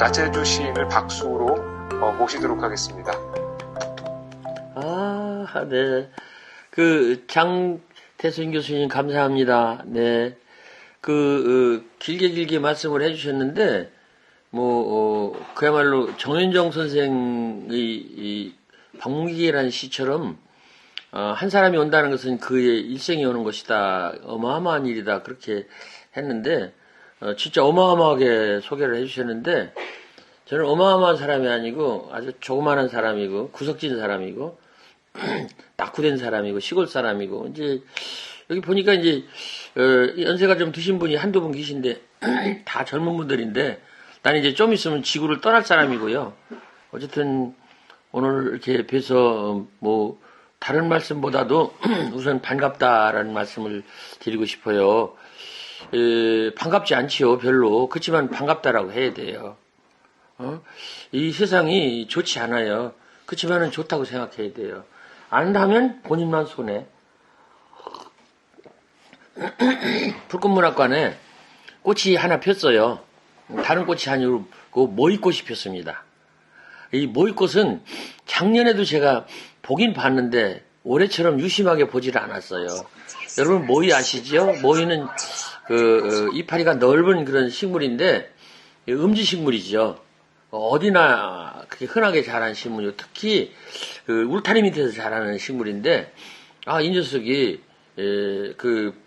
나재주 시인을 박수로 모시도록 하겠습니다. 네. 장태순 교수님 감사합니다. 네. 길게 말씀을 해주셨는데, 그야말로 정윤정 선생의 이 방문기계라는 시처럼, 한 사람이 온다는 것은 그의 일생이 오는 것이다. 어마어마한 일이다. 그렇게 했는데, 진짜 어마어마하게 소개를 해주셨는데, 저는 어마어마한 사람이 아니고, 아주 조그마한 사람이고, 구석진 사람이고, 낙후된 사람이고, 시골 사람이고, 이제, 여기 보니까 이제, 연세가 좀 드신 분이 한두 분 계신데, 다 젊은 분들인데, 나는 이제 좀 있으면 지구를 떠날 사람이고요. 어쨌든, 오늘 이렇게 뵈서, 다른 말씀보다도 우선 반갑다라는 말씀을 드리고 싶어요. 반갑지 않지요, 별로. 그렇지만 반갑다라고 해야 돼요. 이 세상이 좋지 않아요. 그렇지만은 좋다고 생각해야 돼요. 안 하면 본인만 손해. 불꽃문학관에 꽃이 하나 폈어요. 다른 꽃이 아니고 모이꽃이 폈습니다. 이 모이꽃은 작년에도 제가 보긴 봤는데 올해처럼 유심하게 보지를 않았어요. 여러분 모이 아시죠? 모이는 이파리가 넓은 그런 식물인데 음지식물이죠. 어디나 그렇게 흔하게 자라는 식물이요. 특히 울타리 밑에서 자라는 식물인데 이 녀석이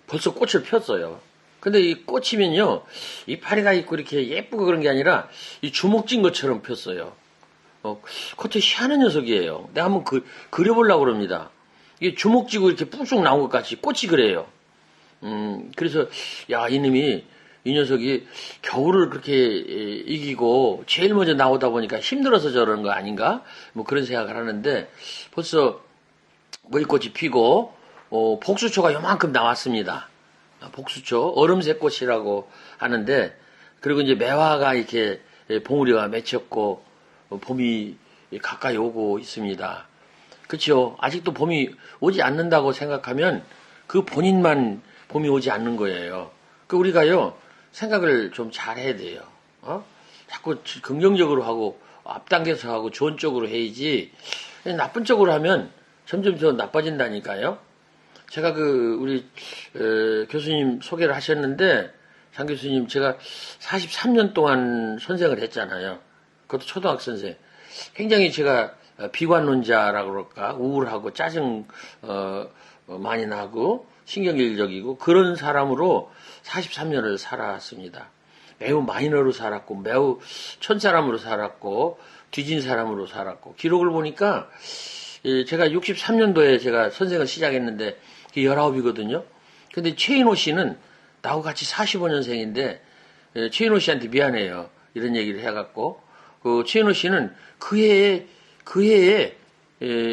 벌써 꽃을 폈어요. 근데 이 꽃이면요 이파리가 있고 이렇게 예쁘고 그런 게 아니라 이 주먹진 것처럼 폈어요. 그것도 희한한 녀석이에요. 내가 한번 그려보려고 그럽니다. 이게 주먹쥐고 이렇게 푹쭉 나온 것 같이 꽃이 그래요. 그래서, 이 녀석이 겨울을 그렇게 이기고 제일 먼저 나오다 보니까 힘들어서 저러는 거 아닌가? 그런 생각을 하는데 벌써 모이꽃이 피고, 복수초가 요만큼 나왔습니다. 복수초, 얼음새꽃이라고 하는데, 그리고 이제 매화가 이렇게 봉우리가 맺혔고, 봄이 가까이 오고 있습니다. 그렇죠? 아직도 봄이 오지 않는다고 생각하면 그 본인만 봄이 오지 않는 거예요. 우리가요 생각을 좀 잘해야 돼요. 자꾸 긍정적으로 하고 앞당겨서 하고 좋은 쪽으로 해야지 나쁜 쪽으로 하면 점점 더 나빠진다니까요. 제가 우리 교수님 소개를 하셨는데 장 교수님 제가 43년 동안 선생을 했잖아요. 그것도 초등학생 선생. 굉장히 제가 비관론자라고 그럴까, 우울하고 짜증, 많이 나고, 신경질적이고, 그런 사람으로 43년을 살았습니다. 매우 마이너로 살았고, 매우 촌사람으로 살았고, 뒤진 사람으로 살았고, 기록을 보니까, 제가 63년도에 제가 선생을 시작했는데, 19이거든요. 근데 최인호 씨는 나하고 같이 45년생인데, 최인호 씨한테 미안해요. 이런 얘기를 해갖고, 최인호 씨는 그 해에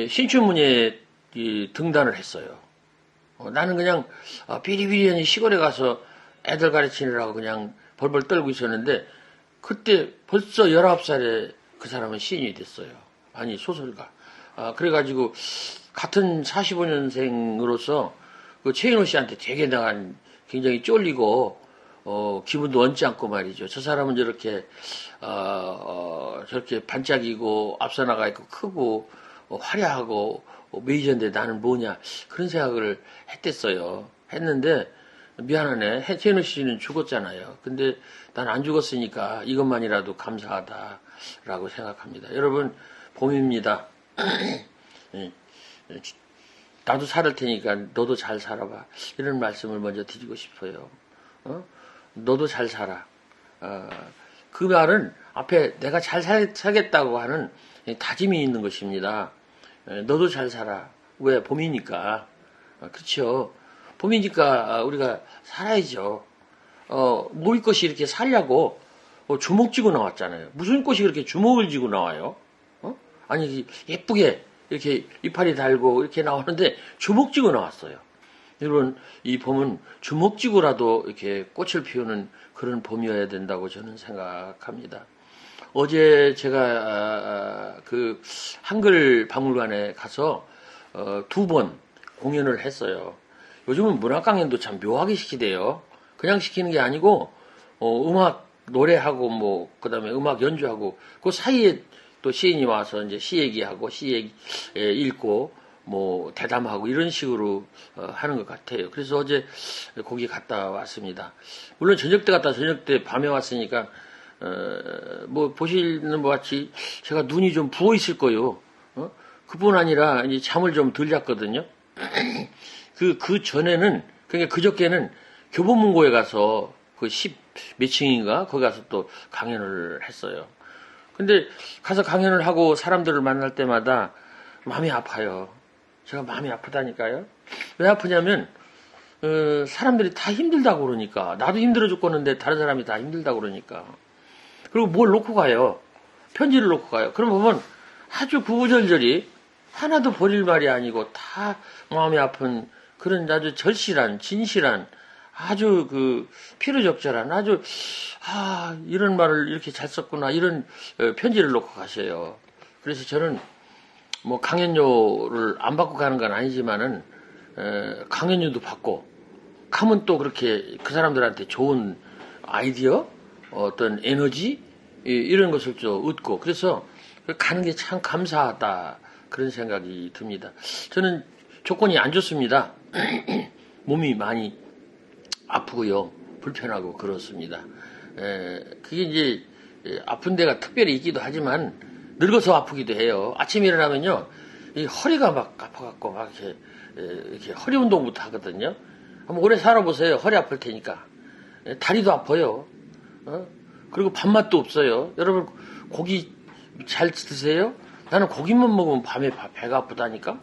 신춘문예 등단을 했어요. 나는 그냥 비리비리하니 시골에 가서 애들 가르치느라고 그냥 벌벌 떨고 있었는데 그때 벌써 19살에 그 사람은 시인이 됐어요. 아니 소설가. 그래가지고 같은 45년생으로서 그 최인호 씨한테 되게 내가 굉장히 쫄리고 기분도 얹지 않고 말이죠. 저 사람은 저렇게 저렇게 반짝이고 앞서 나가 있고 크고 화려하고 메이저인데 나는 뭐냐 그런 생각을 했는데 미안하네. 최인호 씨는 죽었잖아요. 근데 난 안 죽었으니까 이것만이라도 감사하다라고 생각합니다. 여러분 봄입니다. 나도 살을 테니까 너도 잘 살아봐. 이런 말씀을 먼저 드리고 싶어요. 너도 잘 살아. 그 말은 앞에 내가 잘 살겠다고 하는 다짐이 있는 것입니다. 너도 잘 살아. 왜? 봄이니까. 그렇죠. 봄이니까 우리가 살아야죠. 모이꽃이 이렇게 살려고 주먹 쥐고 나왔잖아요. 무슨 꽃이 그렇게 주먹을 쥐고 나와요? 아니 예쁘게 이렇게 이파리 달고 이렇게 나오는데 주먹 쥐고 나왔어요. 여러분 이 봄은 주먹 쥐고라도 이렇게 꽃을 피우는 그런 봄이어야 된다고 저는 생각합니다. 어제 제가 그 한글 박물관에 가서 2번 공연을 했어요. 요즘은 문학 강연도 참 묘하게 시키대요. 그냥 시키는 게 아니고 음악 노래하고 뭐 그다음에 음악 연주하고 그 사이에 또 시인이 와서 이제 시 얘기하고 읽고 뭐 대담하고 이런 식으로 하는 것 같아요. 그래서 어제 거기 갔다 왔습니다. 물론 저녁 때 갔다 저녁 때 밤에 왔으니까 뭐 보시는 것 같이 제가 눈이 좀 부어 있을 거예요. 그뿐 아니라 이제 잠을 좀 덜 잤거든요. 그 전에는 그러니까 그저께는 교보문고에 가서 그 10 몇 층인가 거기 가서 또 강연을 했어요. 근데 가서 강연을 하고 사람들을 만날 때마다 마음이 아파요. 제가 마음이 아프다니까요. 왜 아프냐면 사람들이 다 힘들다고 그러니까. 나도 힘들어 죽겠는데 다른 사람이 다 힘들다고 그러니까. 그리고 뭘 놓고 가요. 편지를 놓고 가요. 그럼 보면 아주 구구절절히 하나도 버릴 말이 아니고 다 마음이 아픈 그런 아주 절실한 진실한 아주 그 필요적절한 아주 이런 말을 이렇게 잘 썼구나 이런 편지를 놓고 가세요. 그래서 저는 뭐 강연료를 안 받고 가는 건 아니지만은 강연료도 받고 가면 또 그렇게 그 사람들한테 좋은 아이디어 어떤 에너지 이런 것을 좀 얻고 그래서 가는 게 참 감사하다 그런 생각이 듭니다. 저는 조건이 안 좋습니다. 몸이 많이 아프고요 불편하고 그렇습니다. 그게 이제 아픈 데가 특별히 있기도 하지만 늙어서 아프기도 해요. 아침에 일어나면요 이 허리가 막 아파갖고 막 이렇게 허리 운동부터 하거든요. 한번 오래 살아보세요. 허리 아플 테니까. 다리도 아파요. 그리고 밥맛도 없어요. 여러분 고기 잘 드세요? 나는 고기만 먹으면 밤에 배가 아프다니까.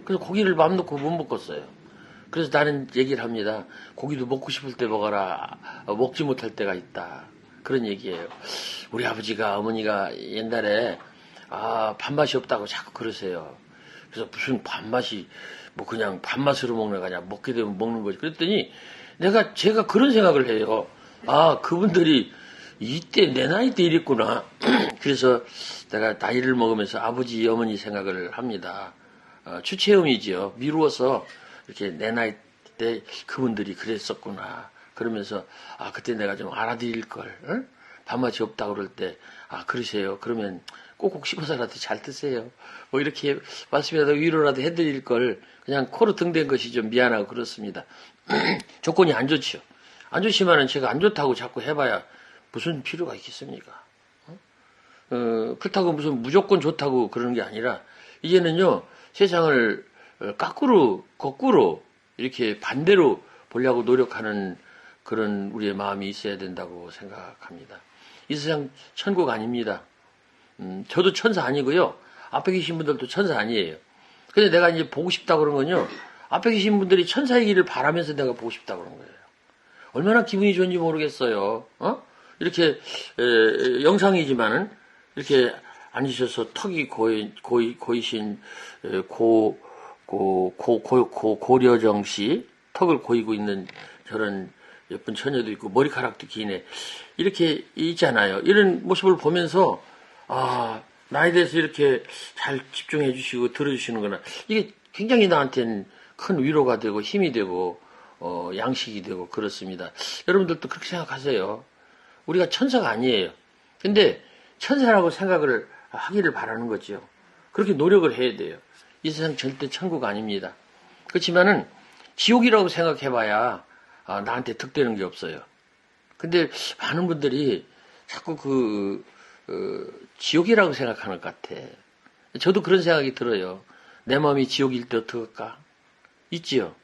그래서 고기를 맘 놓고 못 먹겠어요. 그래서 나는 얘기를 합니다. 고기도 먹고 싶을 때 먹어라. 먹지 못할 때가 있다. 그런 얘기예요. 우리 아버지가 어머니가 옛날에 밥맛이 없다고 자꾸 그러세요. 그래서 무슨 밥맛이 뭐 그냥 밥맛으로 먹는 거냐 먹게 되면 먹는 거지. 그랬더니 제가 그런 생각을 해요. 그분들이 이때 내 나이 때 이랬구나. 그래서 내가 나이를 먹으면서 아버지 어머니 생각을 합니다. 추체험이지요. 미루어서 이렇게 내 나이 때 그분들이 그랬었구나. 그러면서 그때 내가 좀 알아드릴 걸. 응? 밥맛이 없다고 그럴 때 그러세요. 그러면 꼭꼭 씹어서라도 잘 드세요. 뭐 이렇게 말씀이라도 위로라도 해드릴 걸 그냥 코로 등댄 것이 좀 미안하고 그렇습니다. 조건이 안 좋죠. 안 좋지만은 제가 안 좋다고 자꾸 해봐야 무슨 필요가 있겠습니까? 그렇다고 무슨 무조건 좋다고 그러는 게 아니라 이제는요 세상을 거꾸로 이렇게 반대로 보려고 노력하는 그런 우리의 마음이 있어야 된다고 생각합니다. 이 세상 천국 아닙니다. 저도 천사 아니고요. 앞에 계신 분들도 천사 아니에요. 근데 내가 이제 보고 싶다고 그런 건요. 앞에 계신 분들이 천사이기를 바라면서 내가 보고 싶다고 그런 거예요. 얼마나 기분이 좋은지 모르겠어요. 이렇게 영상이지만은 이렇게 앉으셔서 턱이 고이신 고려정 씨 턱을 고이고 있는 저런 예쁜 처녀도 있고 머리카락도 기네. 이렇게 있잖아요. 이런 모습을 보면서 나에 대해서 이렇게 잘 집중해 주시고 들어주시는구나. 이게 굉장히 나한테는 큰 위로가 되고 힘이 되고 양식이 되고 그렇습니다. 여러분들도 그렇게 생각하세요. 우리가 천사가 아니에요. 근데 천사라고 생각을 하기를 바라는 거죠. 그렇게 노력을 해야 돼요. 이 세상 절대 천국 아닙니다. 그렇지만은 지옥이라고 생각해봐야 나한테 득되는 게 없어요. 근데 많은 분들이 자꾸 지옥이라고 생각하는 것 같아. 저도 그런 생각이 들어요. 내 마음이 지옥일 때 어떡할까? 있지요.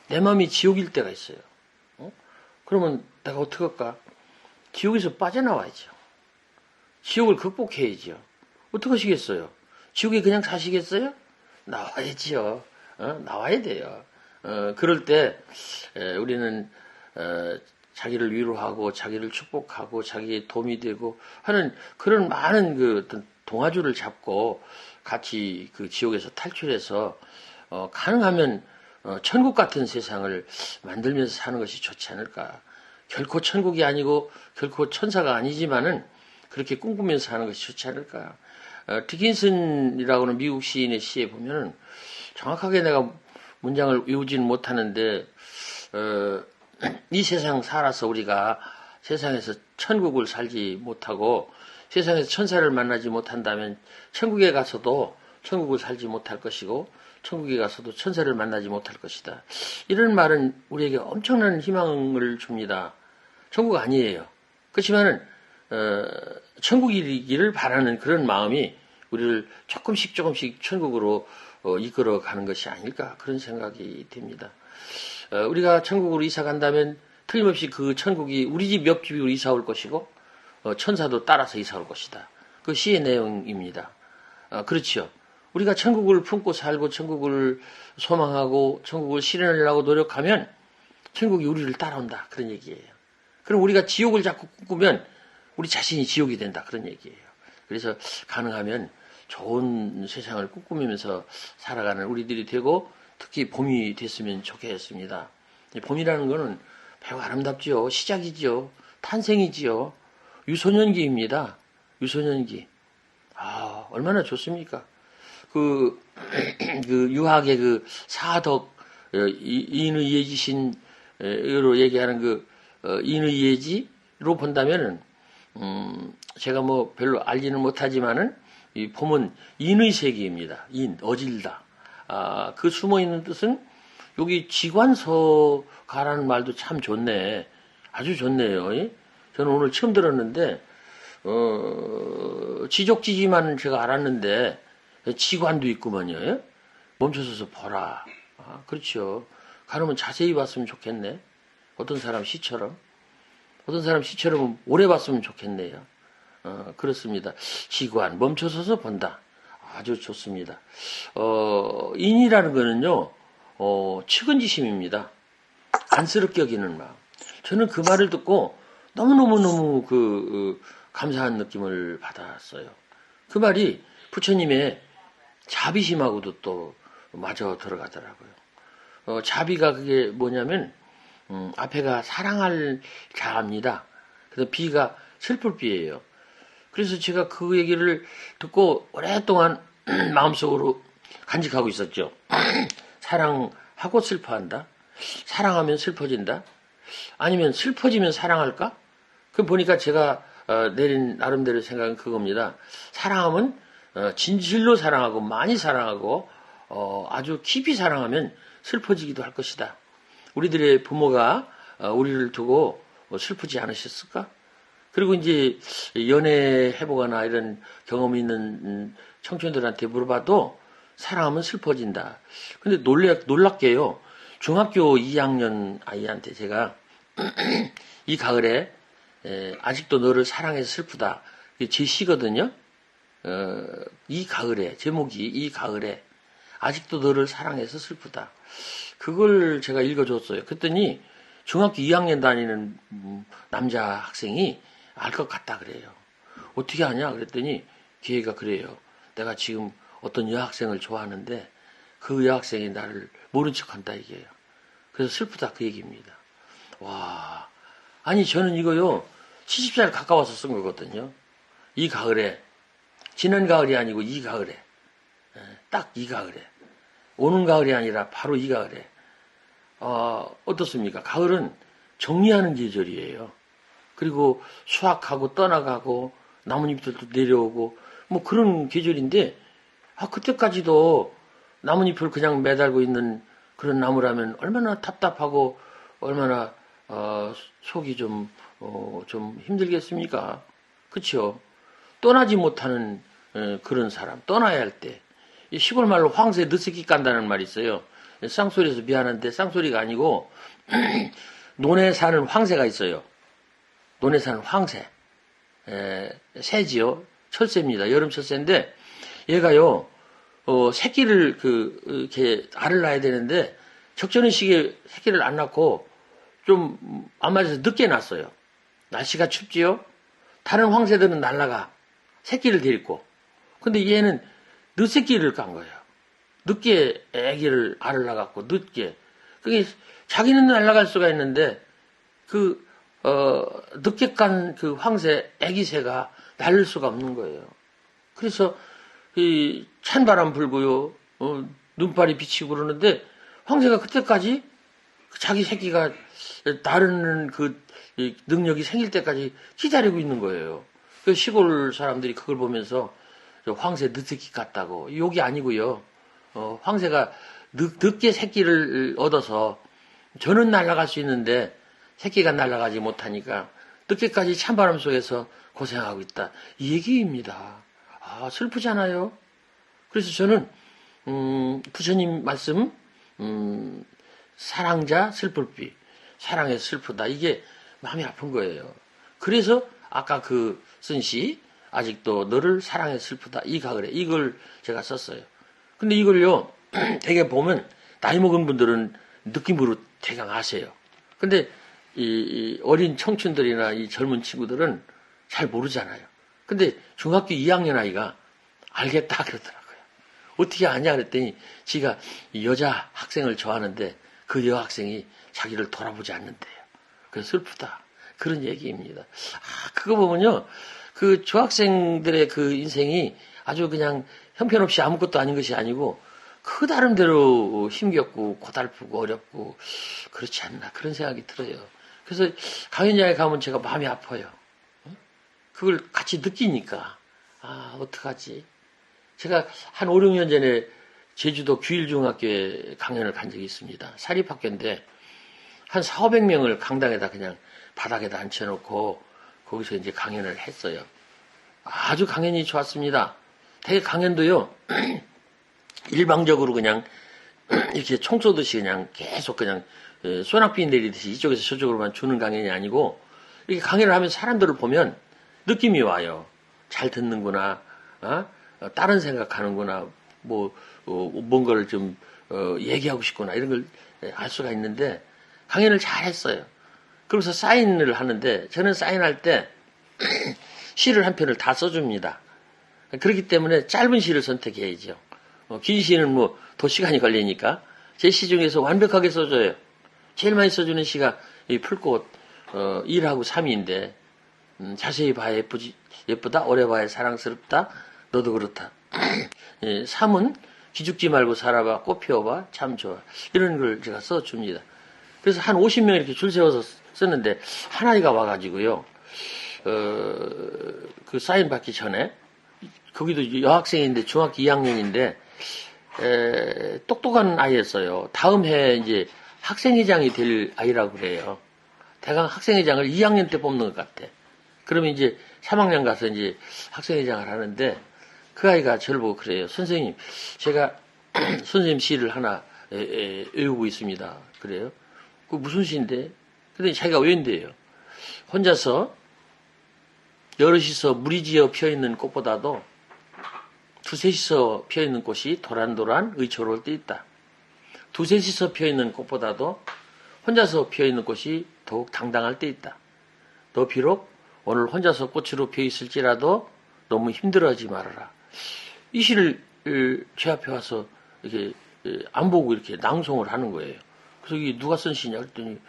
내 마음이 지옥일 때가 있어요. 그러면 내가 어떡할까? 지옥에서 빠져나와야죠. 지옥을 극복해야죠. 어떡하시겠어요? 지옥에 그냥 사시겠어요? 나와야지요. 나와야 돼요. 그럴 때 우리는 자기를 위로하고 자기를 축복하고 자기의 도움이 되고 하는 그런 많은 그 어떤 동아줄을 잡고 같이 그 지옥에서 탈출해서 가능하면 천국 같은 세상을 만들면서 사는 것이 좋지 않을까. 결코 천국이 아니고 결코 천사가 아니지만은 그렇게 꿈꾸면서 사는 것이 좋지 않을까. 디킨슨이라고 하는 미국 시인의 시에 보면은 정확하게 내가 문장을 외우지는 못하는데 이 세상 살아서 우리가 세상에서 천국을 살지 못하고 세상에서 천사를 만나지 못한다면 천국에 가서도 천국을 살지 못할 것이고 천국에 가서도 천사를 만나지 못할 것이다. 이런 말은 우리에게 엄청난 희망을 줍니다. 천국 아니에요. 그렇지만은 천국이기를 바라는 그런 마음이 우리를 조금씩 천국으로 이끌어가는 것이 아닐까 그런 생각이 듭니다. 우리가 천국으로 이사 간다면 틀림없이 그 천국이 우리 집 옆집으로 이사 올 것이고 천사도 따라서 이사 올 것이다. 그 시의 내용입니다. 그렇지요. 우리가 천국을 품고 살고 천국을 소망하고 천국을 실현하려고 노력하면 천국이 우리를 따라온다. 그런 얘기예요. 그럼 우리가 지옥을 자꾸 꿈꾸면 우리 자신이 지옥이 된다. 그런 얘기예요. 그래서 가능하면 좋은 세상을 꿈꾸면서 살아가는 우리들이 되고 특히 봄이 됐으면 좋겠습니다. 봄이라는 거는 매우 아름답지요. 시작이지요. 탄생이지요. 유소년기입니다. 유소년기. 얼마나 좋습니까? 그 유학의 그 사덕, 인의예지신으로 얘기하는 그, 인의예지로 본다면은, 제가 뭐 별로 알지는 못하지만은, 이 봄은 인의 세계입니다. 어질다. 그 숨어 있는 뜻은 여기 지관서 가라는 말도 참 좋네. 아주 좋네요. 저는 오늘 처음 들었는데, 지족지지만 제가 알았는데, 지관도 있구먼요. 멈춰서서 보라. 그렇죠. 가려면 자세히 봤으면 좋겠네. 어떤 사람 시처럼 오래 봤으면 좋겠네요. 그렇습니다. 지관, 멈춰서서 본다. 아주 좋습니다. 인이라는 거는요, 측은지심입니다. 안쓰럽게 여기는 마음. 저는 그 말을 듣고 너무너무 감사한 느낌을 받았어요. 그 말이 부처님의 자비심하고도 또 맞아 들어가더라고요. 자비가 그게 뭐냐면, 앞에가 사랑할 자입니다. 그래서 비가 슬플 비예요. 그래서 제가 그 얘기를 듣고 오랫동안 마음속으로 간직하고 있었죠. 사랑하고 슬퍼한다? 사랑하면 슬퍼진다? 아니면 슬퍼지면 사랑할까? 그 보니까 제가 내린 나름대로 생각은 그겁니다. 사랑하면 진실로 사랑하고 많이 사랑하고 아주 깊이 사랑하면 슬퍼지기도 할 것이다. 우리들의 부모가 우리를 두고 슬프지 않으셨을까? 그리고 이제 연애해보거나 이런 경험이 있는 청춘들한테 물어봐도 사랑하면 슬퍼진다. 근데 놀랍게요. 중학교 2학년 아이한테 제가 이 가을에 아직도 너를 사랑해서 슬프다. 이게 제 시거든요. 이 가을에, 제목이 이 가을에 아직도 너를 사랑해서 슬프다. 그걸 제가 읽어줬어요. 그랬더니 중학교 2학년 다니는 남자 학생이 알 것 같다 그래요. 어떻게 아냐? 그랬더니 걔가 그래요. 내가 지금 어떤 여학생을 좋아하는데 그 여학생이 나를 모른 척한다 이게요. 그래서 슬프다 그 얘기입니다. 와, 아니 저는 이거요 70살 가까워서 쓴 거거든요. 이 가을에, 지난 가을이 아니고 이 가을에, 딱 이 가을에, 오는 가을이 아니라 바로 이 가을에. 어떻습니까? 가을은 정리하는 계절이에요. 그리고 수확하고 떠나가고 나뭇잎들도 내려오고 뭐 그런 계절인데 그때까지도 나뭇잎을 그냥 매달고 있는 그런 나무라면 얼마나 답답하고 얼마나 속이 좀 힘들겠습니까? 그렇죠? 떠나지 못하는 그런 사람, 떠나야 할 때. 시골 말로 황새 늦새끼 깐다는 말이 있어요. 쌍소리에서 미안한데 쌍소리가 아니고 논에 사는 황새가 있어요. 논에 사는 황새. 새지요. 철새입니다. 여름 철새인데 얘가요 새끼를 이렇게 알을 낳아야 되는데 적절한 시기에 새끼를 안 낳고 좀 안 맞아서 늦게 낳았어요. 날씨가 춥지요. 다른 황새들은 날아가 새끼를 데리고. 근데 얘는 늦새끼를 깐 거예요. 늦게 애기를 알을 낳았고 늦게. 그게 자기는 날아갈 수가 있는데 늦게 깐 그 황새 애기새가 날릴 수가 없는 거예요. 그래서 이 찬바람 불고요. 눈발이 비치고 그러는데 황새가 그때까지 자기 새끼가 다른 이 능력이 생길 때까지 기다리고 있는 거예요. 그 시골 사람들이 그걸 보면서 황새 늦새끼 같다고. 욕이 아니고요. 황새가 늦게 새끼를 얻어서 저는 날아갈 수 있는데 새끼가 날아가지 못하니까 늦게까지 찬바람 속에서 고생하고 있다. 이 얘기입니다. 아, 슬프잖아요. 그래서 저는 부처님 말씀 사랑자 슬플비, 사랑에 슬프다. 이게 마음이 아픈 거예요. 그래서 아까 쓴 시, 아직도 너를 사랑에 슬프다. 이 가을에 이걸 제가 썼어요. 근데 이걸요, 되게 보면 나이 먹은 분들은 느낌으로 대강 아세요. 근데 이 어린 청춘들이나 이 젊은 친구들은 잘 모르잖아요. 근데 중학교 2학년 아이가 알겠다 그러더라고요. 어떻게 아냐 그랬더니 지가 여자 학생을 좋아하는데 그 여학생이 자기를 돌아보지 않는데요. 그래서 슬프다. 그런 얘기입니다. 아, 그거 보면요. 그 중학생들의 그 인생이 아주 그냥 형편없이 아무것도 아닌 것이 아니고 그 나름대로 힘겹고 고달프고 어렵고 그렇지 않나 그런 생각이 들어요. 그래서 강연장에 가면 제가 마음이 아파요. 그걸 같이 느끼니까 아 어떡하지. 제가 한 5, 6년 전에 제주도 규일중학교에 강연을 간 적이 있습니다. 사립학교인데 한 4, 500명을 강당에다 그냥 바닥에다 앉혀놓고 거기서 이제 강연을 했어요. 아주 강연이 좋았습니다. 되게 강연도요, 일방적으로 그냥 이렇게 총 쏘듯이 그냥 계속 그냥 소낙비 내리듯이 이쪽에서 저쪽으로만 주는 강연이 아니고 이렇게 강연을 하면서 사람들을 보면 느낌이 와요. 잘 듣는구나, 다른 생각하는구나, 뭔가를 좀 얘기하고 싶구나 이런 걸 알 수가 있는데 강연을 잘 했어요. 그러면서 사인을 하는데 저는 사인할 때 시를 한 편을 다 써줍니다. 그렇기 때문에 짧은 시를 선택해야죠. 긴 시는 더 시간이 걸리니까 제 시 중에서 완벽하게 써줘요. 제일 많이 써주는 시가 이 풀꽃 1하고 3인데 자세히 봐야 예쁘다 오래 봐야 사랑스럽다 너도 그렇다. 3은 기죽지 말고 살아봐 꽃 피워봐 참 좋아 이런 걸 제가 써줍니다. 그래서 한 50명 이렇게 줄 세워서 쓰는데 한 아이가 와가지고요 그 사인 받기 전에 거기도 여학생인데 중학교 2학년인데 똑똑한 아이였어요. 다음 해 이제 학생회장이 될 아이라고 그래요. 대강 학생회장을 2학년 때 뽑는 것 같아. 그러면 이제 3학년 가서 이제 학생회장을 하는데 그 아이가 저를 보고 그래요. 선생님, 제가 선생님 시를 하나 외우고 있습니다. 그래요. 그 무슨 시인데? 근데 자기가 외운대요. 혼자서 여럿이서 무리지어 피어있는 꽃보다도 두셋이서 피어있는 꽃이 도란도란 의초로울 때 있다. 두셋이서 피어있는 꽃보다도 혼자서 피어있는 꽃이 더욱 당당할 때 있다. 너 비록 오늘 혼자서 꽃으로 피어있을지라도 너무 힘들어하지 말아라. 이 시를 제 앞에 와서 이렇게 안 보고 이렇게 낭송을 하는 거예요. 그래서 이게 누가 쓴 시냐 그랬더니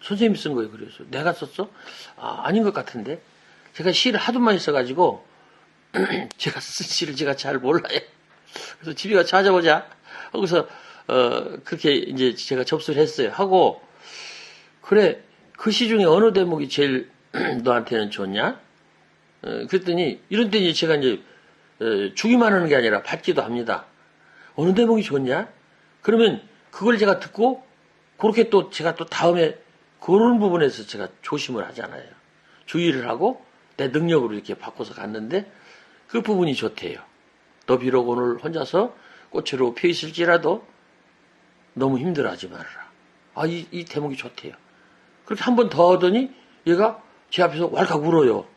선생님이 쓴 거예요. 그래서 내가 썼어? 아닌 것 같은데 제가 시를 하도 많이 써가지고 제가 쓴 시를 제가 잘 몰라요. 그래서 집에 가서 찾아보자. 거기서 그렇게 이제 제가 접수를 했어요. 하고 그래 그 시 중에 어느 대목이 제일 너한테는 좋냐? 그랬더니 이런 때 이제 제가 이제 주기만 하는 게 아니라 받기도 합니다. 어느 대목이 좋냐? 그러면 그걸 제가 듣고 그렇게 또 제가 또 다음에 그런 부분에서 제가 조심을 하잖아요. 주의를 하고 내 능력으로 이렇게 바꿔서 갔는데 그 부분이 좋대요. 너 비록 오늘 혼자서 꽃으로 피어 있을지라도 너무 힘들어하지 말아라. 이 대목이 좋대요. 그렇게 한 번 더 하더니 얘가 제 앞에서 왈칵 울어요.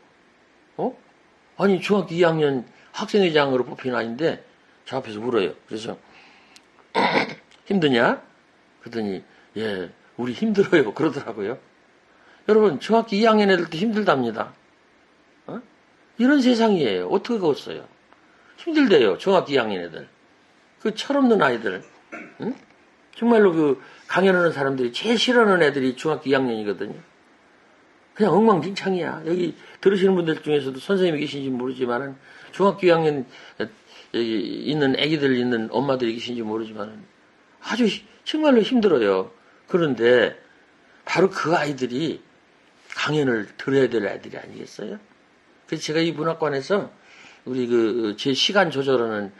아니 중학교 2학년 학생회장으로 뽑힌 아이인데 제 앞에서 울어요. 그래서 힘드냐? 그러더니 예 우리 힘들어요 그러더라고요. 여러분 중학교 2학년 애들도 힘들답니다. 이런 세상이에요. 어떻게 걷어요? 힘들대요. 중학교 2학년 애들. 그 철없는 아이들. 응? 정말로 그 강연하는 사람들이 제일 싫어하는 애들이 중학교 2학년이거든요. 그냥 엉망진창이야. 여기 들으시는 분들 중에서도 선생님이 계신지 모르지만은 중학교 2학년 여기 있는 애기들 있는 엄마들이 계신지 모르지만은 아주 정말로 힘들어요. 그런데 바로 그 아이들이 강연을 들어야 될 아이들이 아니겠어요? 그래서 제가 이 문학관에서 우리 제 시간 조절하는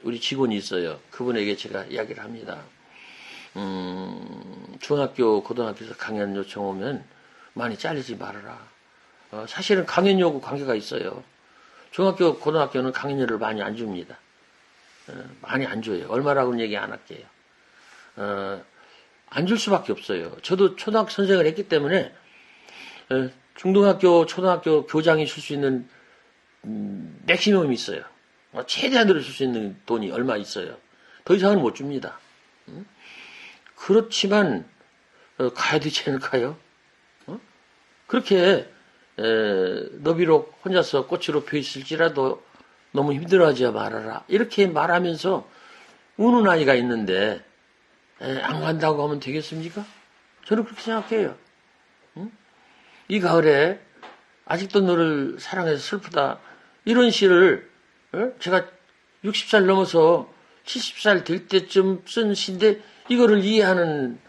우리 직원이 있어요. 그분에게 제가 이야기를 합니다. 중학교, 고등학교에서 강연 요청 오면 많이 잘리지 말아라. 사실은 강연료하고 관계가 있어요. 중학교, 고등학교는 강연료를 많이 안 줍니다. 많이 안 줘요. 얼마라고는 얘기 안 할게요. 안 줄 수밖에 없어요. 저도 초등학교 선생을 했기 때문에 중등학교, 초등학교 교장이 줄 수 있는 맥시멈이 있어요. 최대한으로 줄 수 있는 돈이 얼마 있어요. 더 이상은 못 줍니다. 그렇지만 가야 되지 않을까요? 그렇게 너 비록 혼자서 꽃으로 펴 있을지라도 너무 힘들어하지 말아라. 이렇게 말하면서 우는 아이가 있는데 안 간다고 하면 되겠습니까? 저는 그렇게 생각해요. 이 가을에 아직도 너를 사랑해서 슬프다. 이런 시를 제가 60살 넘어서 70살 될 때쯤 쓴 시인데 이거를 이해하는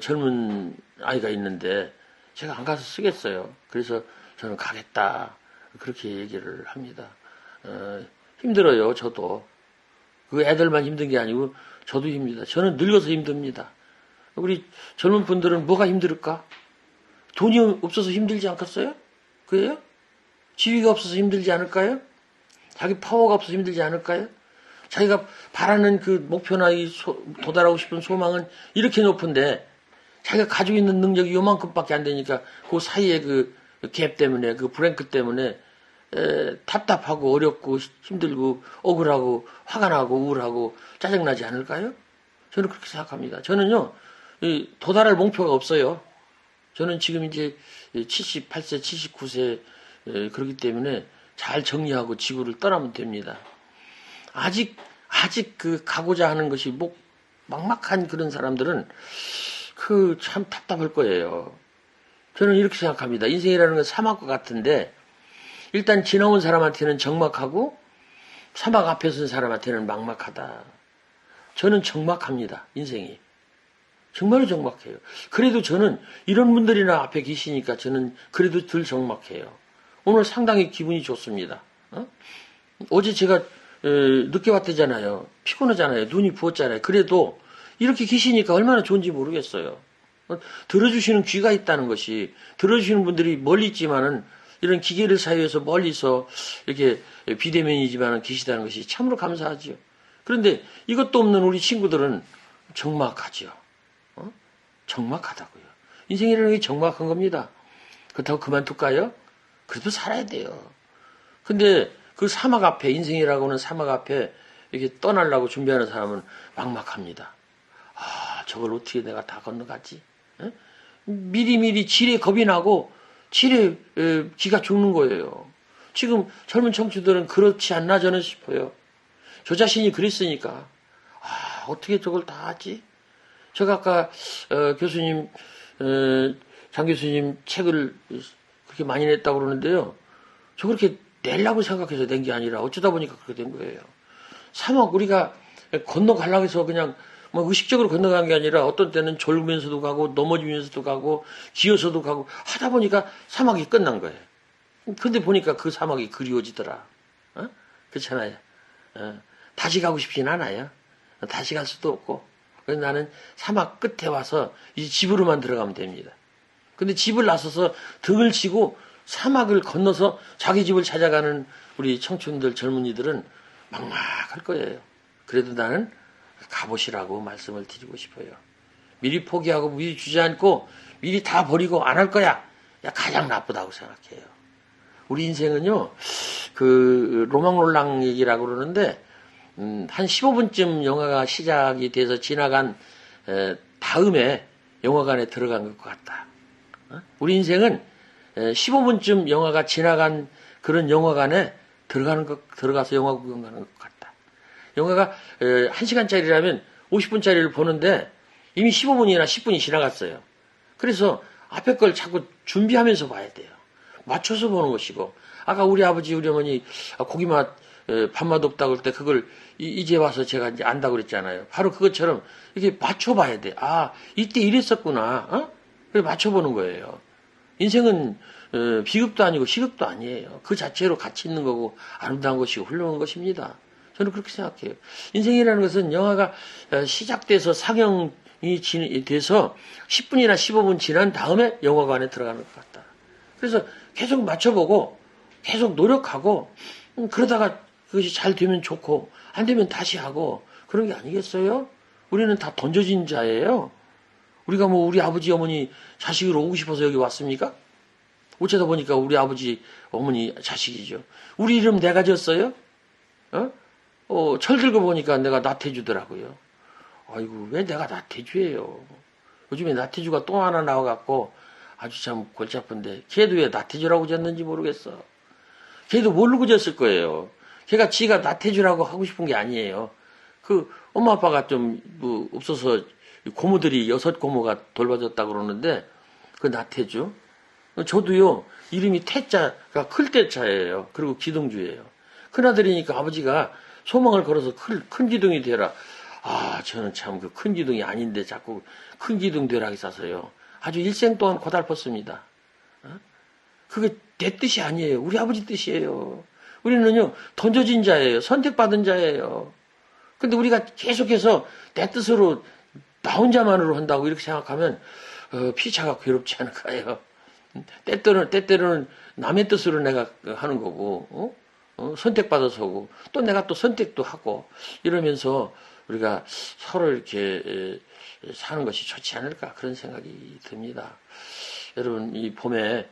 젊은 아이가 있는데 제가 안 가서 쓰겠어요. 그래서 저는 가겠다. 그렇게 얘기를 합니다. 힘들어요. 저도. 그 애들만 힘든 게 아니고 저도 힘듭니다. 저는 늙어서 힘듭니다. 우리 젊은 분들은 뭐가 힘들까? 돈이 없어서 힘들지 않겠어요? 그래요? 지위가 없어서 힘들지 않을까요? 자기 파워가 없어서 힘들지 않을까요? 자기가 바라는 그 목표나 도달하고 싶은 소망은 이렇게 높은데 자기가 가지고 있는 능력이 요만큼밖에 안 되니까 그 사이에 그 갭 때문에 그 브랭크 때문에 답답하고 어렵고 힘들고 억울하고 화가 나고 우울하고 짜증나지 않을까요? 저는 그렇게 생각합니다. 저는요 도달할 목표가 없어요. 저는 지금 이제 78세, 79세 그렇기 때문에 잘 정리하고 지구를 떠나면 됩니다. 아직 그 가고자 하는 것이 막막한 그런 사람들은 참 답답할 거예요. 저는 이렇게 생각합니다. 인생이라는 건 사막과 같은데 일단 지나온 사람한테는 적막하고 사막 앞에 선 사람한테는 막막하다. 저는 적막합니다. 인생이. 정말로 적막해요. 그래도 저는 이런 분들이나 앞에 계시니까 저는 그래도 덜 적막해요. 오늘 상당히 기분이 좋습니다. 어제 제가 늦게 왔대잖아요. 피곤하잖아요. 눈이 부었잖아요. 그래도 이렇게 계시니까 얼마나 좋은지 모르겠어요. 들어주시는 귀가 있다는 것이 들어주시는 분들이 멀리 있지만은 이런 기계를 사이에서 멀리서 이렇게 비대면이지만 계시다는 것이 참으로 감사하지요. 그런데 이것도 없는 우리 친구들은 적막하지요. 적막하다고요. 인생이라는 게 적막한 겁니다. 그렇다고 그만둘까요? 그래도 살아야 돼요. 근데 그 사막 앞에, 인생이라고 하는 사막 앞에 이렇게 떠나려고 준비하는 사람은 막막합니다. 저걸 어떻게 내가 다 건너가지? 미리미리 지레 겁이 나고 지레 기가 죽는 거예요. 지금 젊은 청춘들은 그렇지 않나 저는 싶어요. 저 자신이 그랬으니까 어떻게 저걸 다 하지? 제가 아까 교수님 장 교수님 책을 그렇게 많이 냈다고 그러는데요. 저 그렇게 내려고 생각해서 낸 게 아니라 어쩌다 보니까 그렇게 된 거예요. 사막 우리가 건너가려고 해서 그냥 의식적으로 건너간 게 아니라 어떤 때는 졸면서도 가고 넘어지면서도 가고 기어서도 가고 하다 보니까 사막이 끝난 거예요. 근데 보니까 그 사막이 그리워지더라. 그렇잖아요. 다시 가고 싶진 않아요. 다시 갈 수도 없고. 그래서 나는 사막 끝에 와서 이제 집으로만 들어가면 됩니다. 근데 집을 나서서 등을 치고 사막을 건너서 자기 집을 찾아가는 우리 청춘들, 젊은이들은 막막할 거예요. 그래도 나는 가보시라고 말씀을 드리고 싶어요. 미리 포기하고 미리 주저앉고 미리 다 버리고 안 할 거야. 가장 나쁘다고 생각해요. 우리 인생은요, 그 로망롤랑 얘기라고 그러는데 한 15분쯤 영화가 시작이 돼서 지나간 다음에 영화관에 들어간 것 같다. 우리 인생은 15분쯤 영화가 지나간 그런 영화관에 들어가서 영화 구경하는 것 같다. 영화가 1시간짜리라면 50분짜리를 보는데 이미 15분이나 10분이 지나갔어요. 그래서 앞에 걸 자꾸 준비하면서 봐야 돼요. 맞춰서 보는 것이고, 아까 우리 아버지, 우리 어머니 고기맛 밥맛 없다고 할 때 그걸 이제 와서 제가 이제 안다고 그랬잖아요. 바로 그것처럼 이렇게 맞춰봐야 돼. 아, 이때 이랬었구나. 어? 그래 맞춰보는 거예요. 인생은 비극도 아니고 시극도 아니에요. 그 자체로 가치 있는 거고 아름다운 것이고 훌륭한 것입니다. 저는 그렇게 생각해요. 인생이라는 것은 영화가 시작돼서 상영이 돼서 10분이나 15분 지난 다음에 영화관에 들어가는 것 같다. 그래서 계속 맞춰보고 계속 노력하고 그러다가 그것이 잘 되면 좋고 안 되면 다시 하고 그런 게 아니겠어요? 우리는 다 던져진 자예요. 우리가 뭐 우리 아버지 어머니 자식으로 오고 싶어서 여기 왔습니까? 어쩌다 보니까 우리 아버지 어머니 자식이죠. 우리 이름 내가 지었어요? 철 들고 보니까 내가 나태주더라고요. 아이고 왜 내가 나태주예요? 요즘에 나태주가 또 하나 나와갖고 아주 참 골치 아픈데 걔도 왜 나태주라고 졌는지 모르겠어. 걔도 모르고 졌을 거예요. 걔가 지가 나태주라고 하고 싶은 게 아니에요. 그 엄마 아빠가 좀 뭐 없어서 고모들이 6고모가 돌봐줬다고 그러는데 그 나태주. 저도요 이름이 태자가 클 때자예요. 그리고 기둥주예요. 큰아들이니까 아버지가 소망을 걸어서 큰 기둥이 되라. 아 저는 참 그 큰 기둥이 아닌데 자꾸 큰 기둥 되라 했어서요. 아주 일생 동안 고달팠습니다. 그게 내 뜻이 아니에요. 우리 아버지 뜻이에요. 우리는요 던져진 자예요. 선택받은 자예요. 근데 우리가 계속해서 내 뜻으로 나 혼자만으로 한다고 이렇게 생각하면 피차가 괴롭지 않을까요? 때때로는 남의 뜻으로 내가 하는 거고 선택받아서 하고 또 내가 또 선택도 하고 이러면서 우리가 서로 이렇게 사는 것이 좋지 않을까 그런 생각이 듭니다. 여러분 이 봄에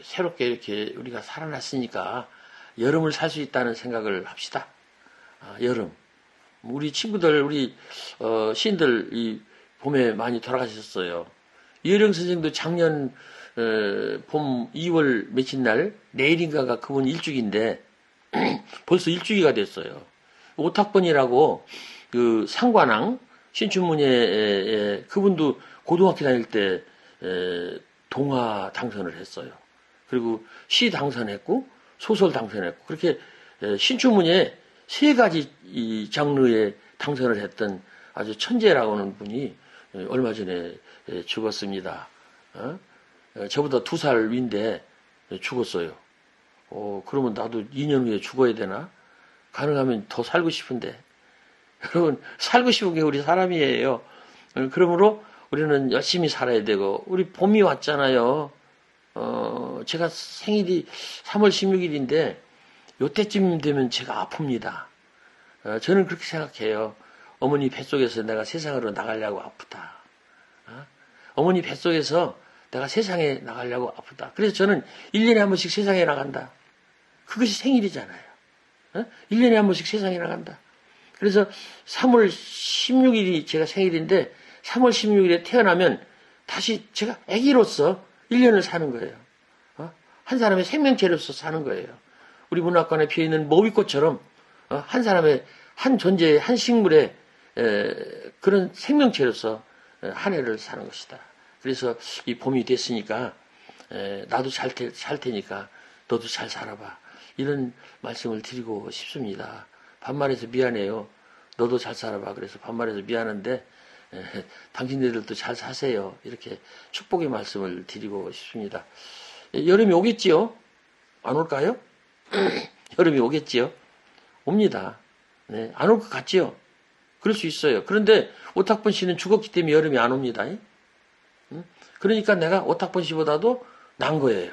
새롭게 이렇게 우리가 살아났으니까 여름을 살 수 있다는 생각을 합시다. 여름. 우리 친구들, 우리 시인들 이 봄에 많이 돌아가셨어요. 이혜령 선생도 작년 봄 2월 며칠 날 내일인가가 그분 일주기인데 벌써 일주기가 됐어요. 오탁번이라고 그 상관왕 신춘문예 그분도 고등학교 다닐 때 동화 당선을 했어요. 그리고 시 당선했고 소설 당선했고 그렇게 신춘문예 3가지 이 장르에 당선을 했던 아주 천재라고 하는 분이 얼마 전에 죽었습니다. 저보다 2살 위인데 죽었어요. 그러면 나도 2년 후에 죽어야 되나? 가능하면 더 살고 싶은데. 여러분, 살고 싶은 게 우리 사람이에요. 그러므로 우리는 열심히 살아야 되고, 우리 봄이 왔잖아요. 제가 생일이 3월 16일인데, 요때쯤 되면 제가 아픕니다. 저는 그렇게 생각해요. 어머니 뱃속에서 내가 세상으로 나가려고 아프다. 어머니 뱃속에서 내가 세상에 나가려고 아프다. 그래서 저는 1년에 한 번씩 세상에 나간다. 그것이 생일이잖아요. 1년에 한 번씩 세상에 나간다. 그래서 3월 16일이 제가 생일인데 3월 16일에 태어나면 다시 제가 아기로서 1년을 사는 거예요. 한 사람의 생명체로서 사는 거예요. 우리 문학관에 피어있는 모비꽃처럼 한 사람의 한 존재의 한 식물의 그런 생명체로서 한 해를 사는 것이다. 그래서 이 봄이 됐으니까 나도 살 테니까 너도 잘 살아봐. 이런 말씀을 드리고 싶습니다. 반말해서 미안해요. 너도 잘 살아봐. 그래서 반말해서 미안한데 당신들도 잘 사세요. 이렇게 축복의 말씀을 드리고 싶습니다. 여름이 오겠지요? 안 올까요? 여름이 오겠지요? 옵니다. 네, 안 올 것 같지요? 그럴 수 있어요. 그런데 오탁본 씨는 죽었기 때문에 여름이 안 옵니다. 그러니까 내가 오탁본 씨보다도 난 거예요.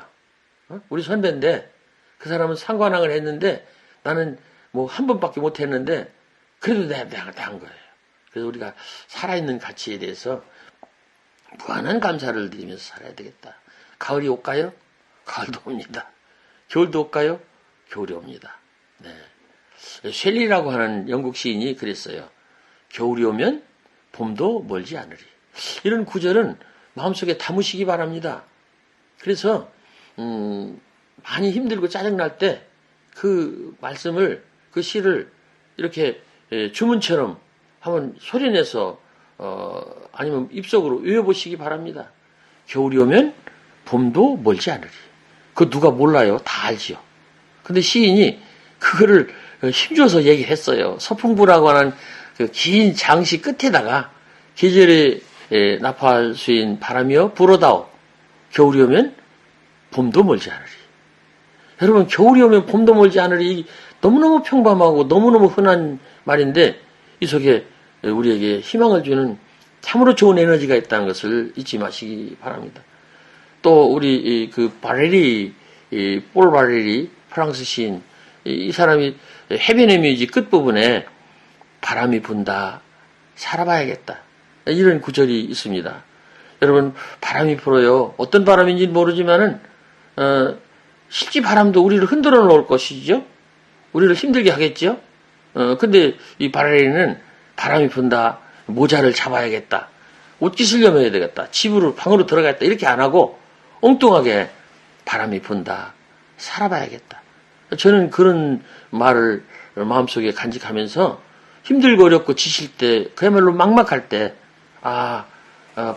우리 선배인데 그 사람은 상관왕을 했는데 나는 뭐 한 번밖에 못 했는데 그래도 내가 난 거예요. 그래서 우리가 살아있는 가치에 대해서 무한한 감사를 드리면서 살아야 되겠다. 가을이 올까요? 가을도 옵니다. 겨울도 올까요? 겨울이 옵니다. 네. 셸리라고 하는 영국 시인이 그랬어요. 겨울이 오면 봄도 멀지 않으리. 이런 구절은 마음속에 담으시기 바랍니다. 그래서 많이 힘들고 짜증날 때 그 말씀을 그 시를 이렇게 주문처럼 한번 소리내서 아니면 입속으로 외워보시기 바랍니다. 겨울이 오면 봄도 멀지 않으리. 그거 누가 몰라요? 다 알지요. 근데 시인이 그거를 힘줘서 얘기했어요. 서풍부라고 하는 그 긴 장시 끝에다가 계절에 나팔 수인 바람이여 불어다오. 겨울이 오면 봄도 멀지 않으리. 여러분, 겨울이 오면 봄도 멀지 않으리. 너무너무 평범하고 너무너무 흔한 말인데 이 속에 우리에게 희망을 주는 참으로 좋은 에너지가 있다는 것을 잊지 마시기 바랍니다. 또 우리 그 바레리, 폴 바레리 프랑스 시인, 이 사람이 해변의 뮤지 끝부분에 바람이 분다, 살아봐야겠다, 이런 구절이 있습니다. 여러분, 바람이 불어요. 어떤 바람인지는 모르지만은 실제 바람도 우리를 흔들어 놓을 것이죠. 우리를 힘들게 하겠죠. 근데 이 바레리는 바람이 분다, 모자를 잡아야겠다, 옷깃을 염해야 되겠다, 집으로 방으로 들어가겠다, 이렇게 안 하고 엉뚱하게 바람이 분다, 살아봐야겠다. 저는 그런 말을 마음속에 간직하면서 힘들고 어렵고 지칠 때, 그야말로 막막할 때,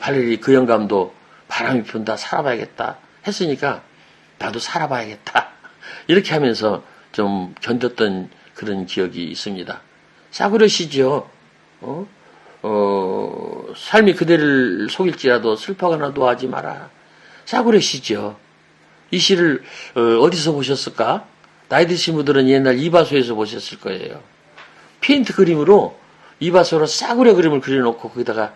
발레리 그 영감도 바람이 분다, 살아봐야겠다 했으니까 나도 살아봐야겠다, 이렇게 하면서 좀 견뎠던 그런 기억이 있습니다. 싸구려시죠. 삶이 그대를 속일지라도 슬퍼하거나 노하지 마라. 싸구려시죠. 이 시를 어디서 보셨을까? 나이 드신 분들은 옛날 이바소에서 보셨을 거예요. 페인트 그림으로 이바소로 싸구려 그림을 그려놓고 거기다가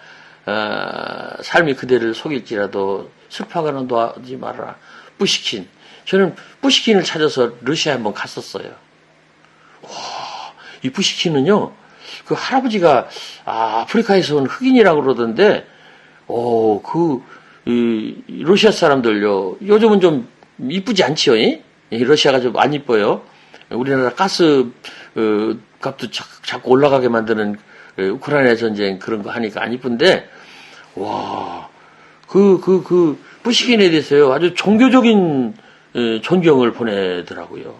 삶이 그대를 속일지라도 슬퍼하거나 노하지 마라. 뿌시킨. 저는 뿌시킨을 찾아서 러시아에 한번 갔었어요. 와, 이 뿌시킨은요, 그 할아버지가 아프리카에서 온 흑인이라고 그러던데, 러시아 사람들요, 요즘은 좀 이쁘지 않지요? 이 러시아가 좀 안 이뻐요. 우리나라 가스 값도 자꾸 올라가게 만드는 우크라이나 전쟁 그런 거 하니까 안 이쁜데, 와, 뿌시킨에 대해서요, 아주 종교적인 존경을 보내더라고요.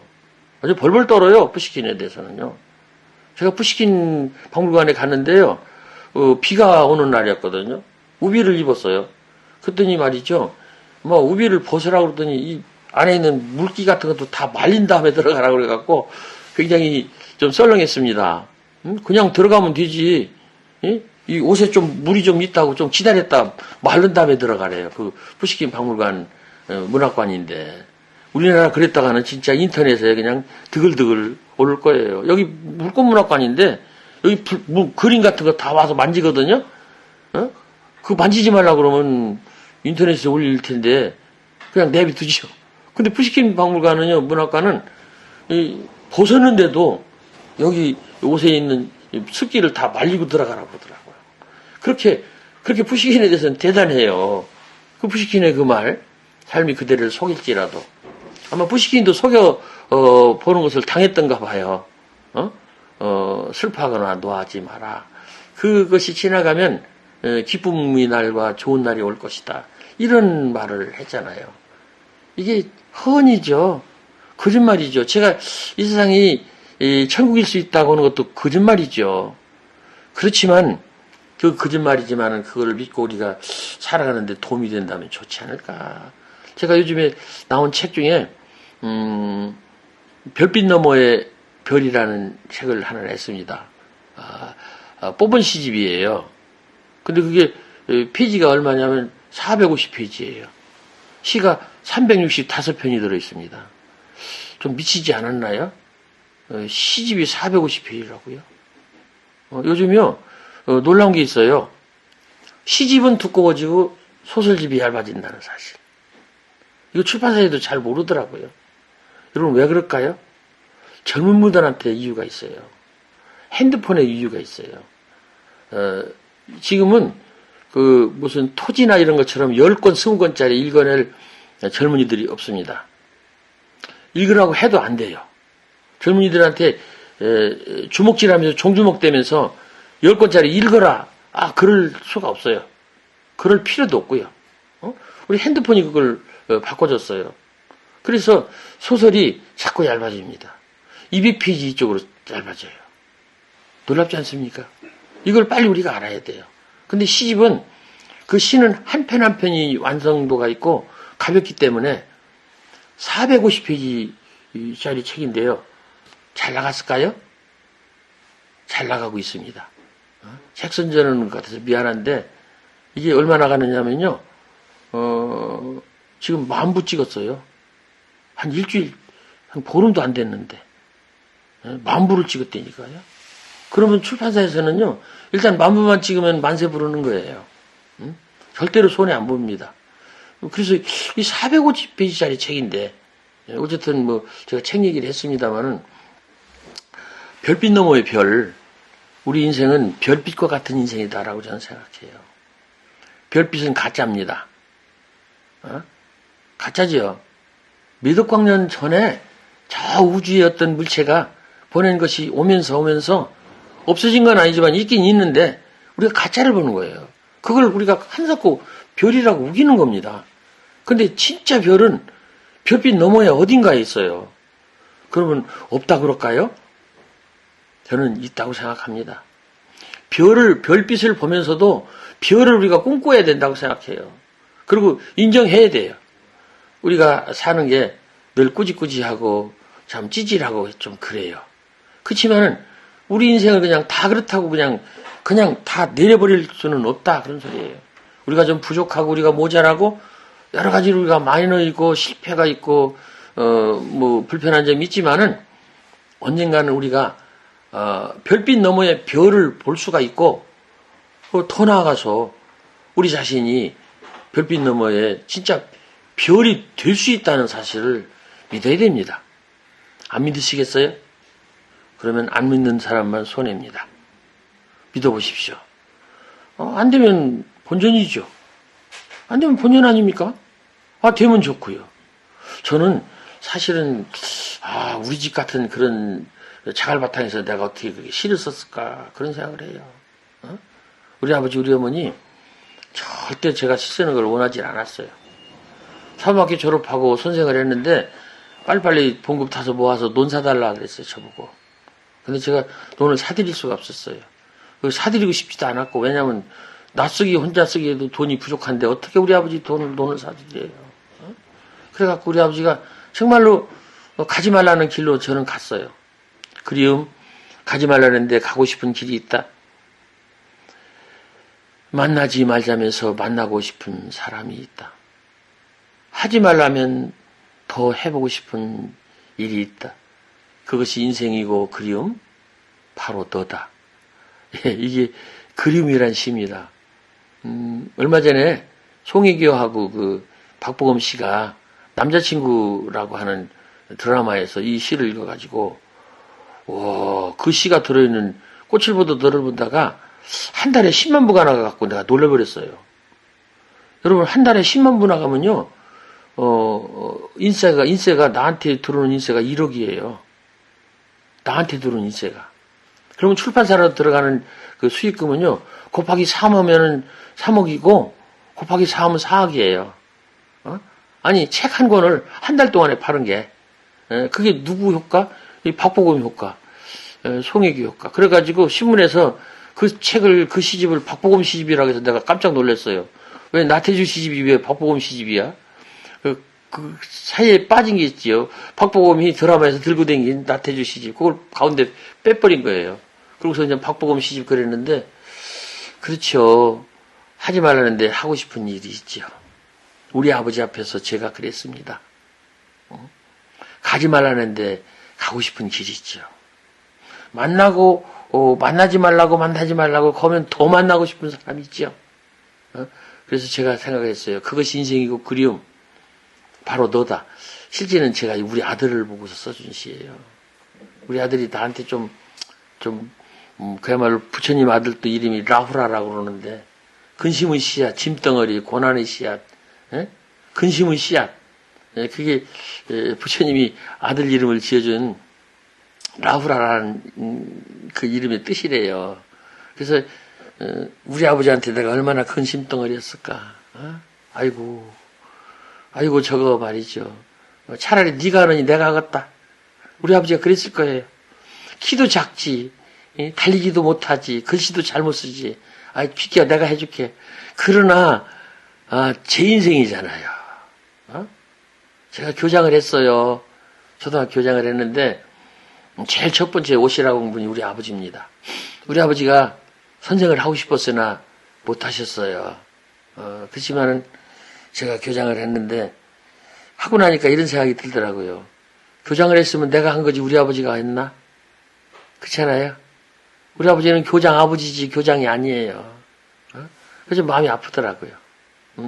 아주 벌벌 떨어요, 뿌시킨에 대해서는요. 제가 뿌시킨 박물관에 갔는데요, 비가 오는 날이었거든요. 우비를 입었어요. 그랬더니 말이죠, 우비를 벗으라고 그러더니 이 안에 있는 물기 같은 것도 다 말린 다음에 들어가라고 그래갖고 굉장히 좀 썰렁했습니다. 그냥 들어가면 되지. 이 옷에 좀 물이 좀 있다고 좀 기다렸다 마른 다음에 들어가래요. 그 뿌시킨 박물관 문학관인데, 우리나라 그랬다가는 진짜 인터넷에 그냥 드글드글 오를 거예요. 여기 물꽃문학관인데 여기 그림 같은 거 다 와서 만지거든요. 그거 만지지 말라고 그러면 인터넷에 올릴 텐데 그냥 내비두죠. 근데 뿌시킨 박물관은요, 문학관은 벗었는데도 여기 옷에 있는 습기를 다 말리고 들어가라고 그러더라고요. 그렇게 뿌시킨에 대해서는 대단해요. 그 뿌시킨의 그 말, 삶이 그대를 속일지라도. 아마 뿌시킨도 속여 보는 것을 당했던가 봐요. 슬퍼하거나 노하지 마라. 그것이 지나가면 기쁨의 날과 좋은 날이 올 것이다. 이런 말을 했잖아요. 이게 허언이죠. 거짓말이죠. 제가 이 세상이 천국일 수 있다고 하는 것도 거짓말이죠. 그렇지만 그 거짓말이지만은 그걸 믿고 우리가 살아가는데 도움이 된다면 좋지 않을까. 제가 요즘에 나온 책 중에 별빛 너머의 별이라는 책을 하나 냈습니다. 뽑은 시집이에요. 근데 그게 페이지가 얼마냐면 450페이지예요. 시가 365편이 들어있습니다. 좀 미치지 않았나요? 시집이 450페이지라고요? 요즘요, 놀라운 게 있어요. 시집은 두꺼워지고 소설집이 얇아진다는 사실. 이거 출판사에도 잘 모르더라고요. 여러분, 왜 그럴까요? 젊은 분들한테 이유가 있어요. 핸드폰에 이유가 있어요. 지금은 무슨 토지나 이런 것처럼 10권, 20권짜리 읽어낼 젊은이들이 없습니다. 읽으라고 해도 안 돼요. 젊은이들한테 주먹질하면서 종주먹대면서 10권짜리 읽어라. 그럴 수가 없어요. 그럴 필요도 없고요. 우리 핸드폰이 그걸 바꿔줬어요. 그래서 소설이 자꾸 얇아집니다. 200페이지 이쪽으로 얇아져요. 놀랍지 않습니까? 이걸 빨리 우리가 알아야 돼요. 근데 시집은 그 시는 한 편 한 편이 완성도가 있고 가볍기 때문에 450페이지짜리 책인데요. 잘 나갔을까요? 잘 나가고 있습니다. 책 선전하는 것 같아서 미안한데 이게 얼마 나가느냐면요. 지금 10,000부 찍었어요. 한 일주일, 한 보름도 안 됐는데 10,000부를 찍었다니까요. 그러면 출판사에서는요. 일단 10,000부만 찍으면 만세 부르는 거예요. 절대로 손해 안 봅니다. 그래서 이 450페이지짜리 책인데 어쨌든 뭐 제가 책 얘기를 했습니다마는 별빛 너머의 별, 우리 인생은 별빛과 같은 인생이다라고 저는 생각해요. 별빛은 가짜입니다. 가짜지요. 몇 억광 년 전에 저 우주의 어떤 물체가 보낸 것이 오면서 없어진 건 아니지만 있긴 있는데 우리가 가짜를 보는 거예요. 그걸 우리가 한사코 별이라고 우기는 겁니다. 근데 진짜 별은 별빛 너머에 어딘가에 있어요. 그러면 없다 그럴까요? 저는 있다고 생각합니다. 별빛을 보면서도 별을 우리가 꿈꿔야 된다고 생각해요. 그리고 인정해야 돼요. 우리가 사는 게 늘 꾸지꾸지하고 참 찌질하고 좀 그래요. 그렇지만은 우리 인생을 그냥 다 그렇다고 그냥 다 내려버릴 수는 없다 그런 소리예요. 우리가 좀 부족하고 우리가 모자라고 여러 가지로 우리가 마이너 있고 실패가 있고 뭐 불편한 점이 있지만은 언젠가는 우리가 별빛 너머의 별을 볼 수가 있고 더 나아가서 우리 자신이 별빛 너머에 진짜 별이 될 수 있다는 사실을 믿어야 됩니다. 안 믿으시겠어요? 그러면 안 믿는 사람만 손해입니다. 믿어보십시오. 안 되면 본전이죠. 안 되면 본전 아닙니까? 되면 좋고요. 저는 사실은 우리 집 같은 그런 자갈바탕에서 내가 어떻게 그렇게 시를 썼을까 그런 생각을 해요. 우리 아버지 우리 어머니 절대 제가 시 쓰는 걸 원하지 않았어요. 사범학교 졸업하고 선생을 했는데 빨리빨리 봉급 타서 모아서 논 사달라 그랬어요. 저보고. 근데 제가 돈을 사드릴 수가 없었어요. 사드리고 싶지도 않았고 왜냐하면 나 쓰기 혼자 쓰기에도 돈이 부족한데 어떻게 우리 아버지 돈을 사드려요. 그래갖고 우리 아버지가 정말로 가지 말라는 길로 저는 갔어요. 그리움, 가지 말라는데 가고 싶은 길이 있다. 만나지 말자면서 만나고 싶은 사람이 있다. 하지 말라면 더 해보고 싶은 일이 있다. 그것이 인생이고 그리움, 바로 너다. 이게 그리움이란 시입니다. 얼마 전에 송혜교하고 그 박보검 씨가 남자친구라고 하는 드라마에서 이 시를 읽어가지고 그 시가 들어있는 꽃을 보도 너를 본다가 한 달에 10만 부가 나가갖고 내가 놀라버렸어요. 여러분 한 달에 10만 부 나가면요 인세가 나한테 들어오는 인세가 1억이에요. 나한테 들어오는 인세가. 그러면 출판사로 들어가는 그 수익금은요 곱하기 3하면은 3억이고 곱하기 4하면 4억이에요. 아니 책 한 권을 한 달 동안에 파는 게 그게 누구 효과? 이 박보검 효과, 송혜교 효과. 그래가지고 신문에서 그 책을 그 시집을 박보검 시집이라고 해서 내가 깜짝 놀랐어요. 왜 나태주 시집이 왜 박보검 시집이야? 그 사이에 빠진 게 있지요. 박보검이 드라마에서 들고 다닌 나태주 시집. 그걸 가운데 빼버린 거예요. 그러고서 이제 박보검 시집 그랬는데, 그렇죠. 하지 말라는데 하고 싶은 일이 있죠. 우리 아버지 앞에서 제가 그랬습니다. 가지 말라는데 가고 싶은 길이 있죠. 만나지 말라고 거면 더 만나고 싶은 사람이 있죠. 그래서 제가 생각했어요. 그것이 인생이고 그리움. 바로 너다. 실제는 제가 우리 아들을 보고서 써준 시예요. 우리 아들이 나한테 그야말로 부처님 아들도 이름이 라후라라고 그러는데, 근심의 씨앗, 짐덩어리, 고난의 씨앗, 근심의 씨앗. 그게 부처님이 아들 이름을 지어준 라후라라는 그 이름의 뜻이래요. 그래서 우리 아버지한테 내가 얼마나 큰 심덩어리였을까. 아이고 저거 말이죠. 차라리 네가 하느니 내가 하겠다. 우리 아버지가 그랬을 거예요. 키도 작지, 달리기도 못하지, 글씨도 잘못 쓰지. 퀴끼야 내가 해줄게. 그러나 제 인생이잖아요. 제가 교장을 했어요. 초등학교 교장을 했는데 제일 첫 번째 오시라고 온 분이 우리 아버지입니다. 우리 아버지가 선생을 하고 싶었으나 못하셨어요. 그렇지만은 제가 교장을 했는데 하고 나니까 이런 생각이 들더라고요. 교장을 했으면 내가 한 거지 우리 아버지가 했나? 그렇잖아요. 우리 아버지는 교장 아버지지 교장이 아니에요. 그래서 마음이 아프더라고요.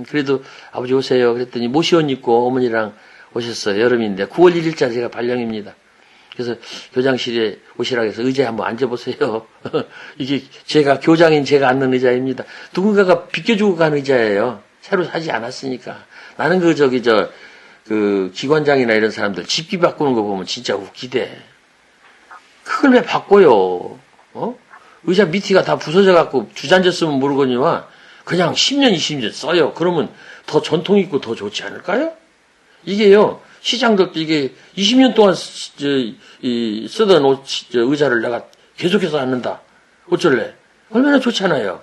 그래도 아버지 오세요. 그랬더니 모시옷 입고 어머니랑 오셨어요. 여름인데 9월 1일자 제가 발령입니다. 그래서 교장실에 오시라고 해서 의자에 한번 앉아보세요. 이게 제가 교장인 제가 앉는 의자입니다. 누군가가 비껴주고 간 의자예요. 새로 사지 않았으니까. 나는 그 기관장이나 이런 사람들 집기 바꾸는 거 보면 진짜 웃기대. 그걸 왜 바꿔요? 의자 밑이가 다 부서져 갖고 주저앉았으면 모르거니와 그냥 10년, 20년 써요. 그러면 더 전통 있고 더 좋지 않을까요? 이게요, 시장들도 이게 20년 동안 쓰던 의자를 내가 계속해서 앉는다. 어쩔래? 얼마나 좋잖아요.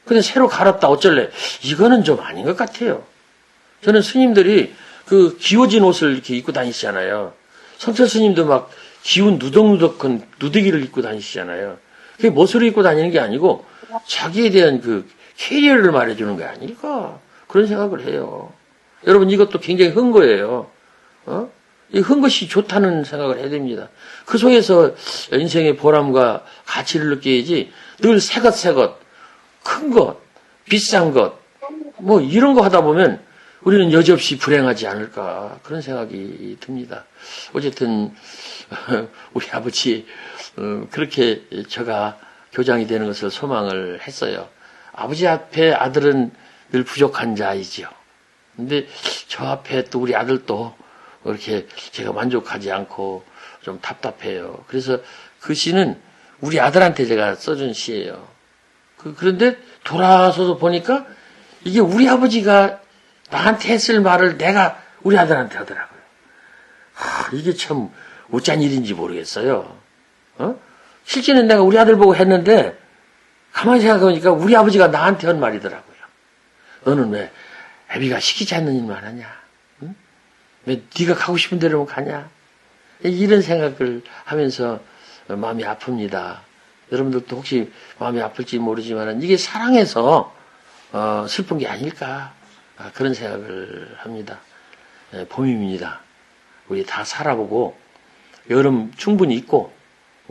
근데 새로 갈았다. 어쩔래? 이거는 좀 아닌 것 같아요. 저는 스님들이 그 기워진 옷을 이렇게 입고 다니시잖아요. 성철 스님도 막 기운 누덕누덕한 누더기를 입고 다니시잖아요. 그게 멋으로 입고 다니는 게 아니고 자기에 대한 그 캐리어를 말해주는 게 아닐까. 그런 생각을 해요. 여러분 이것도 굉장히 큰 거예요. 이 큰 것이 좋다는 생각을 해야 됩니다. 그 속에서 인생의 보람과 가치를 느껴야지 늘 새것, 큰 것, 비싼 것, 뭐 이런 거 하다 보면 우리는 여지없이 불행하지 않을까 그런 생각이 듭니다. 어쨌든 우리 아버지 그렇게 제가 교장이 되는 것을 소망을 했어요. 아버지 앞에 아들은 늘 부족한 자이지요. 근데 저 앞에 또 우리 아들도 이렇게 제가 만족하지 않고 좀 답답해요. 그래서 그 시는 우리 아들한테 제가 써준 시예요. 그런데 돌아서서 보니까 이게 우리 아버지가 나한테 했을 말을 내가 우리 아들한테 하더라고요. 이게 참 어쩐 일인지 모르겠어요. 실제는 내가 우리 아들 보고 했는데 가만히 생각해보니까 우리 아버지가 나한테 한 말이더라고요. 너는 왜 애비가 시키지 않는 일만 하냐? 응? 왜 네가 가고 싶은 데로만 가냐? 이런 생각을 하면서 마음이 아픕니다. 여러분들도 혹시 마음이 아플지 모르지만 이게 사랑해서 슬픈 게 아닐까 그런 생각을 합니다. 봄입니다. 우리 다 살아보고 여름 충분히 있고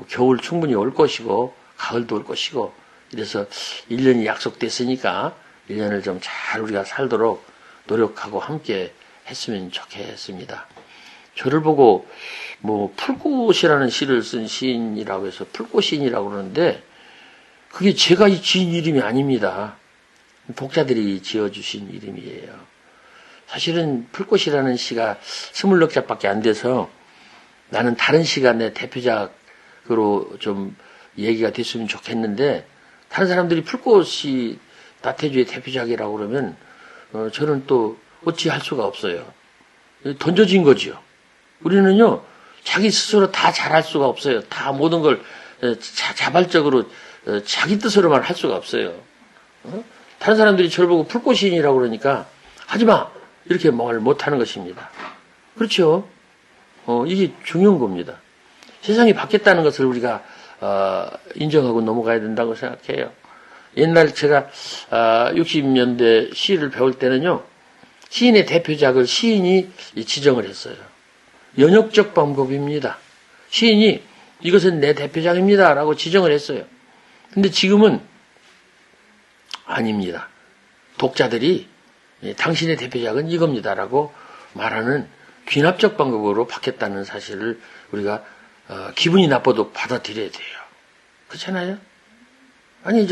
겨울 충분히 올 것이고 가을도 올 것이고 이래서 1년이 약속됐으니까 1년을 좀 잘 우리가 살도록 노력하고 함께 했으면 좋겠습니다. 저를 보고 뭐 풀꽃이라는 시를 쓴 시인이라고 해서 풀꽃시인이라고 그러는데 그게 제가 지은 이름이 아닙니다. 독자들이 지어주신 이름이에요. 사실은 풀꽃이라는 시가 20넉자밖에 안 돼서 나는 다른 시가 내 대표작으로 좀 얘기가 됐으면 좋겠는데 다른 사람들이 풀꽃이 나태주의 대표작이라고 그러면 저는 또 어찌 할 수가 없어요. 던져진 거지요. 우리는요 자기 스스로 다 잘할 수가 없어요. 다 모든 걸 자발적으로 자기 뜻으로만 할 수가 없어요. 다른 사람들이 저를 보고 풀꽃시인이라고 그러니까 하지마 이렇게 말 못하는 것입니다. 그렇죠? 이게 중요한 겁니다. 세상이 바뀌었다는 것을 우리가 인정하고 넘어가야 된다고 생각해요. 옛날 제가 60년대 시를 배울 때는요. 시인의 대표작을 시인이 지정을 했어요. 연역적 방법입니다. 시인이 이것은 내 대표작입니다 라고 지정을 했어요. 근데 지금은 아닙니다. 독자들이 당신의 대표작은 이겁니다 라고 말하는 귀납적 방법으로 바뀌었다는 사실을 우리가 기분이 나빠도 받아들여야 돼요. 그렇잖아요? 아니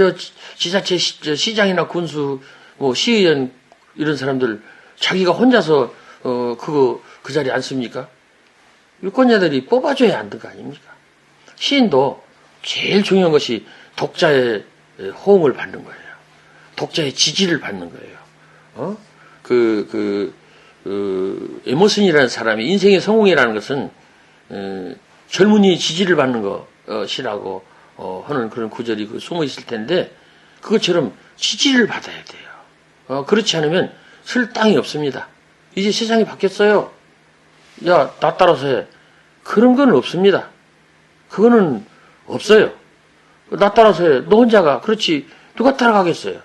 지자체 시장이나 군수 뭐 시의원 이런 사람들 자기가 혼자서 그 자리에 앉습니까? 유권자들이 뽑아줘야 하는 거 아닙니까? 시인도 제일 중요한 것이 독자의 호응을 받는 거예요. 독자의 지지를 받는 거예요. 에머슨이라는 사람이 인생의 성공이라는 것은 젊은이의 지지를 받는 것이라고 하는 그런 구절이 숨어 있을 텐데 그것처럼 지지를 받아야 돼요. 그렇지 않으면 쓸 땅이 없습니다. 이제 세상이 바뀌었어요. 야, 나 따라서 해. 그런 건 없습니다. 그거는 없어요. 나 따라서 해. 너 혼자 가. 그렇지. 누가 따라가겠어요?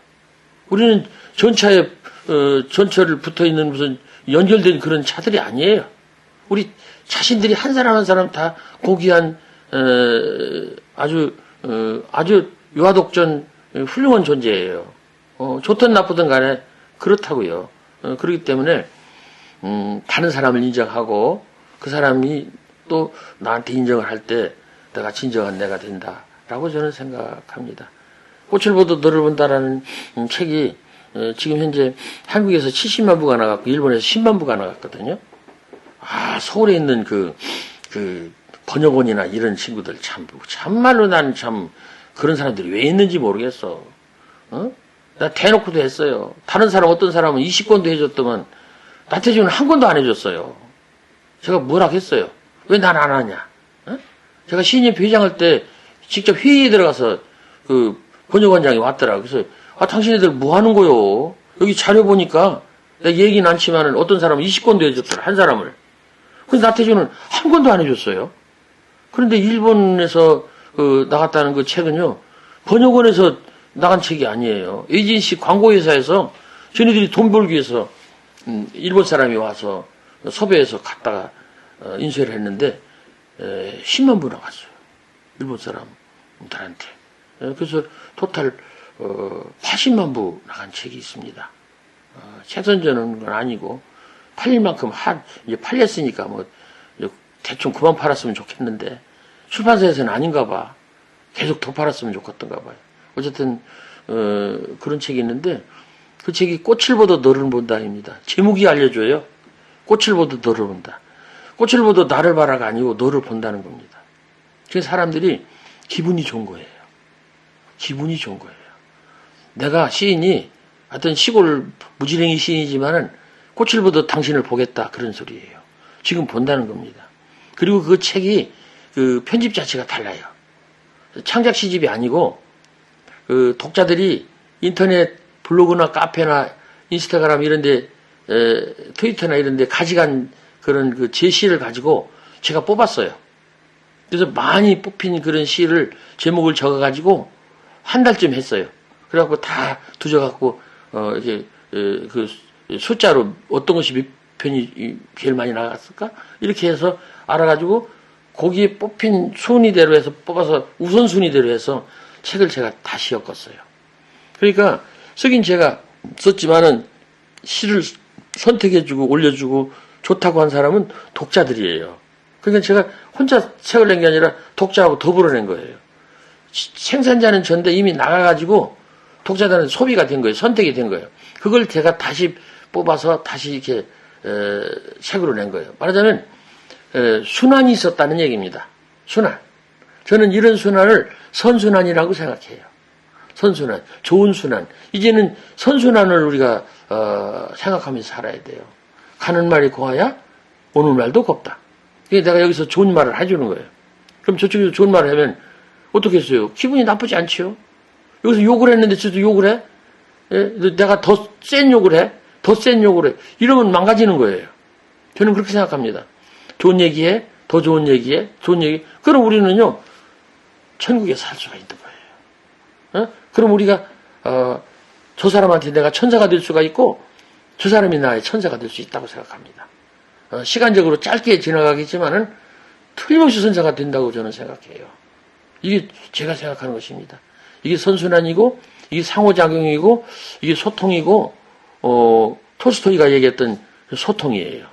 우리는 전철을 붙어 있는 무슨 연결된 그런 차들이 아니에요. 우리 자신들이 한 사람 한 사람 다 고귀한, 아주 유아독전 훌륭한 존재예요. 좋든 나쁘든 간에 그렇다고요. 그렇기 때문에, 다른 사람을 인정하고 그 사람이 또 나한테 인정을 할 때 내가 진정한 내가 된다라고 저는 생각합니다. 꽃을 보도 너를 본다라는 책이 지금 현재 한국에서 70만 부가 나갔고 일본에서 10만 부가 나갔거든요. 서울에 있는 그 번역원이나 이런 친구들 참말로 나는 참 그런 사람들이 왜 있는지 모르겠어. 나 대놓고도 했어요. 다른 사람 어떤 사람은 20권도 해줬더만 나태주는 한 권도 안 해줬어요. 제가 뭐라 했어요. 왜 난 안 하냐? 제가 신입 회장할 때 직접 회의에 들어가서 그 번역원장이 왔더라. 그래서 당신네들 뭐 하는 거요? 여기 자료 보니까 내가 얘기는 않지만은 어떤 사람은 20권도 해줬더라. 한 사람을. 근데 나태주는 한 권도 안 해줬어요. 그런데 일본에서 나갔다는 그 책은요. 번역원에서 나간 책이 아니에요. 에이전시 광고회사에서 저희들이 돈 벌기 위해서 일본 사람이 와서 섭외해서 갔다가 인쇄를 했는데 10만 부 나갔어요. 일본 사람들한테. 그래서 토탈 80만 부 나간 책이 있습니다. 책 선전은 건 아니고 팔릴 만큼 이제 팔렸으니까 뭐 대충 그만 팔았으면 좋겠는데 출판사에서는 아닌가 봐. 계속 더 팔았으면 좋겠던가 봐요. 어쨌든 그런 책이 있는데 그 책이 꽃을 보도 너를 본다입니다. 제목이 알려줘요. 꽃을 보도 너를 본다. 꽃을 보도 나를 봐라가 아니고 너를 본다는 겁니다. 그래서 사람들이 기분이 좋은 거예요. 기분이 좋은 거예요. 내가 시인이 하여튼 시골 무지랭이 시인이지만은 꽃을 보도 당신을 보겠다 그런 소리예요. 지금 본다는 겁니다. 그리고 그 책이 그 편집 자체가 달라요. 창작 시집이 아니고 그 독자들이 인터넷 블로그나 카페나 인스타그램 이런데 트위터나 이런데 가져간 그런 그 제 시를 가지고 제가 뽑았어요. 그래서 많이 뽑힌 그런 시를 제목을 적어가지고 한 달쯤 했어요. 그래갖고 다 두져갖고 이렇게 그 숫자로 어떤 것이 몇 편이 제일 많이 나갔을까 이렇게 해서 알아가지고 거기에 뽑힌 순위대로 해서 뽑아서 우선순위대로 해서 책을 제가 다시 엮었어요. 그러니까 쓰긴 제가 썼지만은 시를 선택해주고 올려주고 좋다고 한 사람은 독자들이에요. 그러니까 제가 혼자 책을 낸 게 아니라 독자하고 더불어 낸 거예요. 생산자는 전데 이미 나가가지고 독자들은 소비가 된 거예요. 선택이 된 거예요. 그걸 제가 다시 뽑아서 다시 이렇게 책으로 낸 거예요. 말하자면 순환이 있었다는 얘기입니다. 순환. 저는 이런 순환을 선순환이라고 생각해요. 선순환, 좋은 순환. 이제는 선순환을 우리가 생각하면서 살아야 돼요. 가는 말이 고와야 오는 말도 곱다. 그러니까 내가 여기서 좋은 말을 해주는 거예요. 그럼 저쪽에서 좋은 말을 하면 어떻게 했어요? 기분이 나쁘지 않지요? 여기서 욕을 했는데 저도 욕을 해? 예? 내가 더 센 욕을 해? 더 센 욕을 해? 이러면 망가지는 거예요. 저는 그렇게 생각합니다. 좋은 얘기해? 더 좋은 얘기해? 좋은 얘기? 그럼 우리는요, 천국에 살 수가 있는 거예요. 그럼 우리가, 저 사람한테 내가 천사가 될 수가 있고, 저 사람이 나의 천사가 될 수 있다고 생각합니다. 시간적으로 짧게 지나가겠지만은 틀림없이 천사가 된다고 저는 생각해요. 이게 제가 생각하는 것입니다. 이게 선순환이고, 이게 상호작용이고, 이게 소통이고, 톨스토이가 얘기했던 소통이에요.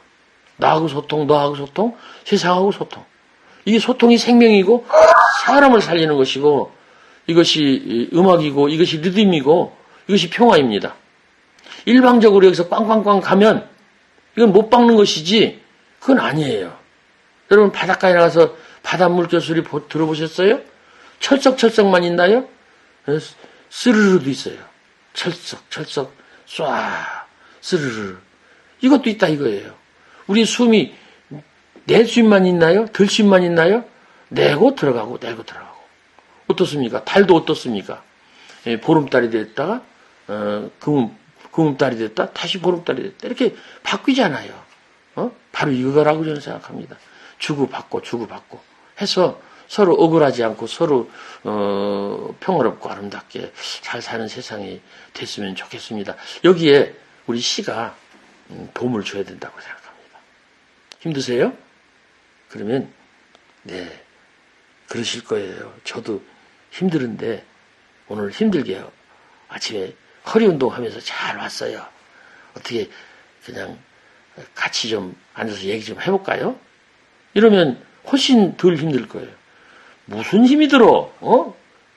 나하고 소통, 너하고 소통, 세상하고 소통. 이게 소통이 생명이고, 사람을 살리는 것이고, 이것이 음악이고, 이것이 리듬이고, 이것이 평화입니다. 일방적으로 여기서 꽝꽝꽝 가면, 이건 못 박는 것이지, 그건 아니에요. 여러분, 바닷가에 나가서 바닷물결 소리 들어보셨어요? 철썩철썩만 있나요? 스르르도 있어요. 철썩철썩, 쏴, 스르르. 이것도 있다 이거예요. 우리 숨이 낼 숨만 있나요? 들 숨만 있나요? 내고 들어가고 내고 들어가고. 어떻습니까? 달도 어떻습니까? 보름달이 됐다가 금음달이 됐다 다시 보름달이 됐다 이렇게 바뀌잖아요. 바로 이거라고 저는 생각합니다. 주고받고 주고받고 해서 서로 억울하지 않고 서로 평화롭고 아름답게 잘 사는 세상이 됐으면 좋겠습니다. 여기에 우리 시가 도움을 줘야 된다고 생각합니다. 힘드세요? 그러면 네, 그러실 거예요. 저도 힘들은데 오늘 힘들게 아침에 허리 운동하면서 잘 왔어요. 어떻게 그냥 같이 좀 앉아서 얘기 좀 해볼까요? 이러면 훨씬 덜 힘들 거예요. 무슨 힘이 들어?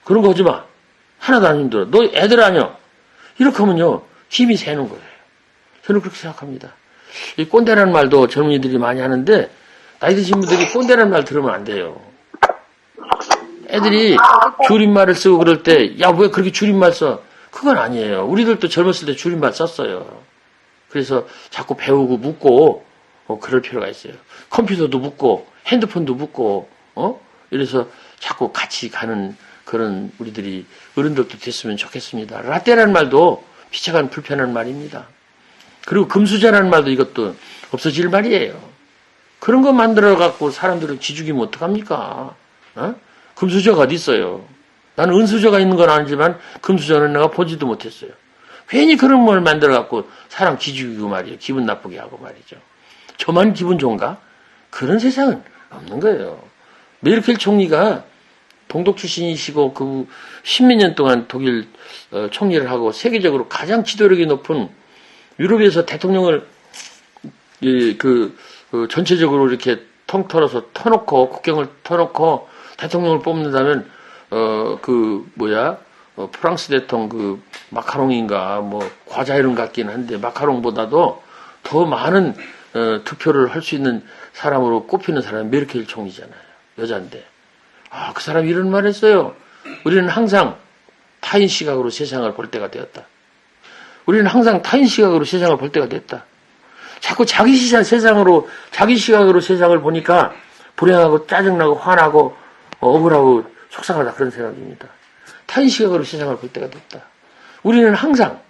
그런 거 하지 마. 하나도 안 힘들어. 너 애들 아니야. 이렇게 하면요, 힘이 새는 거예요. 저는 그렇게 생각합니다. 이 꼰대라는 말도 젊은이들이 많이 하는데, 나이 드신 분들이 꼰대라는 말 들으면 안 돼요. 애들이 줄임말을 쓰고 그럴 때, 야, 왜 그렇게 줄임말 써? 그건 아니에요. 우리들도 젊었을 때 줄임말 썼어요. 그래서 자꾸 배우고 묻고, 그럴 필요가 있어요. 컴퓨터도 묻고, 핸드폰도 묻고, 이래서 자꾸 같이 가는 그런 우리들이 어른들도 됐으면 좋겠습니다. 라떼라는 말도 비참한 불편한 말입니다. 그리고 금수저라는 말도 이것도 없어질 말이에요. 그런 거 만들어갖고 사람들을 기죽이면 어떡합니까? 금수저가 어디 있어요? 나는 은수저가 있는 건 아니지만 금수저는 내가 보지도 못했어요. 괜히 그런 걸 만들어갖고 사람 기죽이고 말이에요. 기분 나쁘게 하고 말이죠. 저만 기분 좋은가? 그런 세상은 없는 거예요. 메르켈 총리가 동독 출신이시고 그 십몇 년 동안 독일 총리를 하고 세계적으로 가장 지도력이 높은 유럽에서 대통령을 전체적으로 이렇게 통틀어서 터놓고 국경을 터놓고 대통령을 뽑는다면 프랑스 대통령 마카롱인가 과자 이름 같긴 한데 마카롱보다도 더 많은 투표를 할 수 있는 사람으로 꼽히는 사람이 메르켈 총리잖아요. 여잔데. 그 사람이 이런 말 했어요. 우리는 항상 타인 시각으로 세상을 볼 때가 되었다. 우리는 항상 타인 시각으로 세상을 볼 때가 됐다. 자꾸 자기 시각으로 세상을 보니까 불행하고 짜증나고 화나고 억울하고 속상하다 그런 생각입니다. 타인 시각으로 세상을 볼 때가 됐다. 우리는 항상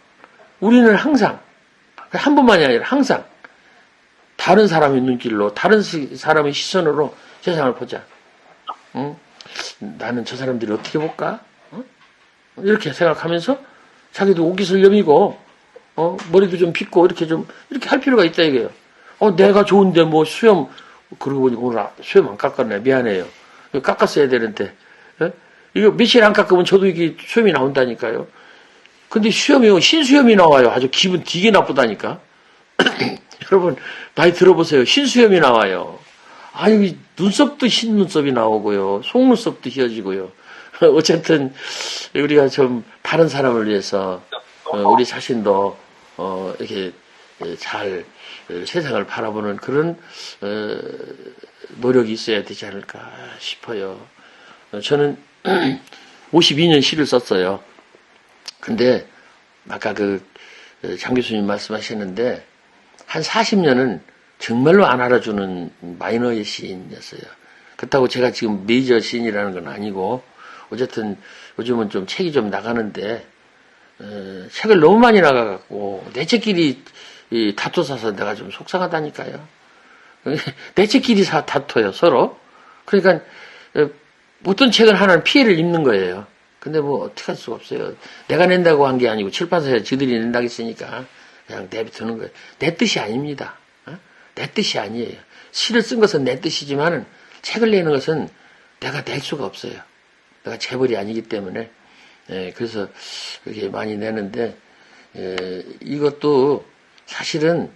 한 번만이 아니라 항상 다른 사람의 눈길로 다른 사람의 시선으로 세상을 보자. 나는 저 사람들이 어떻게 볼까? 이렇게 생각하면서 자기도 옷깃을 여미고 머리도 좀 빗고 이렇게 할 필요가 있다 이거예요. 내가 좋은데 수염 그러고 보니까 오늘 수염 안 깎았네. 미안해요. 이거 깎았어야 되는데 이거 며칠 안 깎으면 저도 이게 수염이 나온다니까요. 근데 신수염이 나와요. 아주 기분 되게 나쁘다니까. 여러분 많이 들어보세요. 신수염이 나와요. 아니 눈썹도 흰 눈썹이 나오고요. 속눈썹도 휘어지고요. 어쨌든 우리가 좀 다른 사람을 위해서 우리 자신도 이렇게 잘 세상을 바라보는 그런 노력이 있어야 되지 않을까 싶어요. 저는 52년 시를 썼어요. 근데 아까 장 교수님 말씀하셨는데 한 40년은 정말로 안 알아주는 마이너의 시인이었어요. 그렇다고 제가 지금 메이저 시인이라는 건 아니고 어쨌든 요즘은 좀 책이 좀 나가는데 책을 너무 많이 나가갖고 내 책끼리 다퉈 사서 내가 좀 속상하다니까요. 내 책끼리 다퉈요 서로. 그러니까 어떤 책은 하나는 피해를 입는 거예요. 근데 어떻게 할 수가 없어요. 내가 낸다고 한 게 아니고 출판사에 지들이 낸다고 했으니까 그냥 내비두는 거예요. 내 뜻이 아닙니다. 내 뜻이 아니에요. 시를 쓴 것은 내 뜻이지만은 책을 내는 것은 내가 낼 수가 없어요. 내가 재벌이 아니기 때문에. 그래서 그렇게 많이 내는데, 이것도 사실은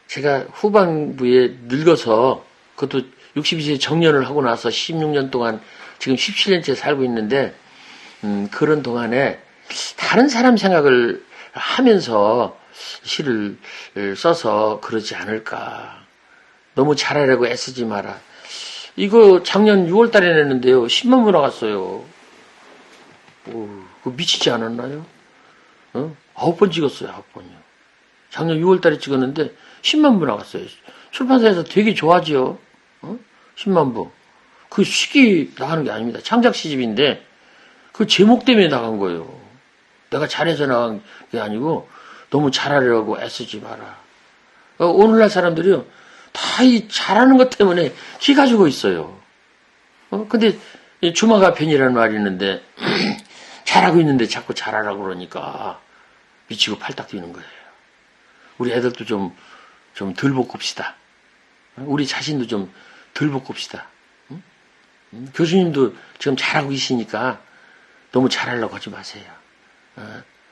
제가 후반부에 늙어서 그것도 62세 정년을 하고 나서 16년 동안 지금 17년째 살고 있는데, 그런 동안에 다른 사람 생각을 하면서 시를 써서 그러지 않을까. 너무 잘하려고 애쓰지 마라. 이거 작년 6월 달에 냈는데요. 10만 부 나갔어요. 그거 미치지 않았나요? 9번 찍었어요. 9번이요. 작년 6월 달에 찍었는데 10만 부 나갔어요. 출판사에서 되게 좋아하지요. 10만 부. 그 시기 나가는 게 아닙니다. 창작 시집인데 그 제목 때문에 나간 거예요. 내가 잘해서 나간 게 아니고 너무 잘하려고 애쓰지 마라. 오늘날 사람들이요. 다 이 잘하는 것 때문에 기 가지고 있어요. 근데 이 주마가편이라는 말이 있는데 잘하고 있는데 자꾸 잘하라고 그러니까 미치고 팔딱 뛰는 거예요. 우리 애들도 좀 덜 볶읍시다. 우리 자신도 좀 덜 볶읍시다. 교수님도 지금 잘하고 계시니까 너무 잘하려고 하지 마세요.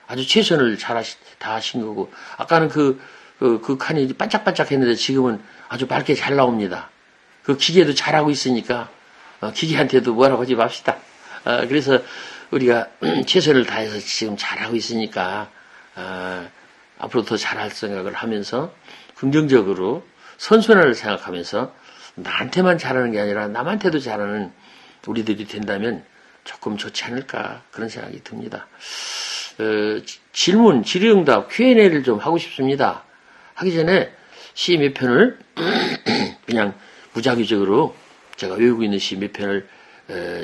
아주 최선을 다 하신 거고, 아까는 그 칸이 반짝반짝 했는데 지금은 아주 밝게 잘 나옵니다. 그 기계도 잘하고 있으니까, 기계한테도 뭐라고 하지 맙시다. 그래서 우리가 최선을 다해서 지금 잘하고 있으니까, 앞으로 더 잘할 생각을 하면서, 긍정적으로 선순환을 생각하면서, 나한테만 잘하는 게 아니라 남한테도 잘하는 우리들이 된다면 조금 좋지 않을까, 그런 생각이 듭니다. 질의응답, Q&A를 좀 하고 싶습니다. 하기 전에 시 몇 편을 그냥 무작위적으로 제가 외우고 있는 시 몇 편을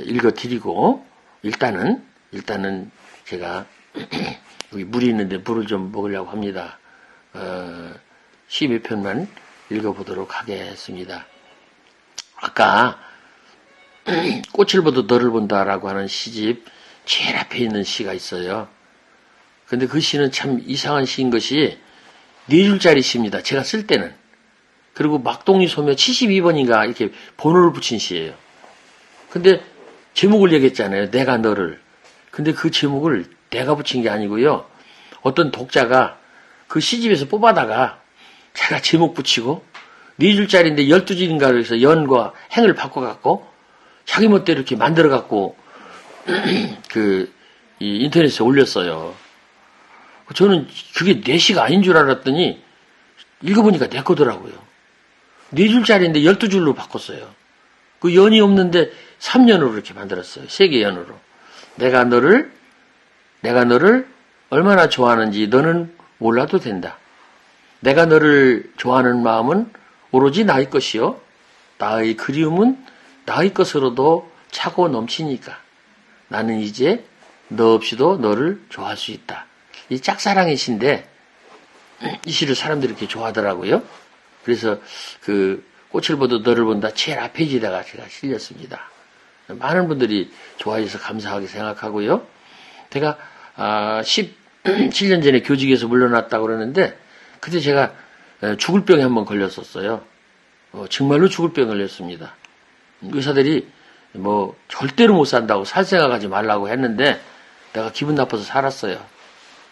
읽어드리고, 일단은 제가 여기 물이 있는데 물을 좀 먹으려고 합니다. 시 몇 편만 읽어보도록 하겠습니다. 아까 꽃을 보도 너를 본다라고 하는 시집 제일 앞에 있는 시가 있어요. 근데 그 시는 참 이상한 시인 것이 4줄짜리 시입니다. 제가 쓸 때는. 그리고 막동리 소묘 72번인가 이렇게 번호를 붙인 시예요. 근데 제목을 얘기했잖아요. 내가 너를. 근데 그 제목을 내가 붙인 게 아니고요. 어떤 독자가 그 시집에서 뽑아다가 제가 제목 붙이고 4줄짜리인데 12줄인가 그래서 연과 행을 바꿔갖고 자기 멋대로 이렇게 만들어갖고 이 인터넷에 올렸어요. 저는 그게 내 시가 아닌 줄 알았더니 읽어보니까 내 거더라고요. 4줄짜리인데 12줄로 바꿨어요. 그 연이 없는데 3연으로 이렇게 만들었어요. 3개 연으로. 내가 너를 얼마나 좋아하는지 너는 몰라도 된다. 내가 너를 좋아하는 마음은 오로지 나의 것이요. 나의 그리움은 나의 것으로도 차고 넘치니까. 나는 이제 너 없이도 너를 좋아할 수 있다. 이 짝사랑의 시인데 이 시를 사람들이 이렇게 좋아하더라고요. 그래서 그 꽃을 보도 너를 본다 제일 앞 페이지에다가 제가 실렸습니다. 많은 분들이 좋아해서 감사하게 생각하고요. 제가 17년 전에 교직에서 물러났다고 그러는데 그때 제가 죽을 병에 한번 걸렸었어요. 정말로 죽을 병에 걸렸습니다. 의사들이 뭐 절대로 못 산다고 살 생각하지 말라고 했는데 내가 기분 나빠서 살았어요.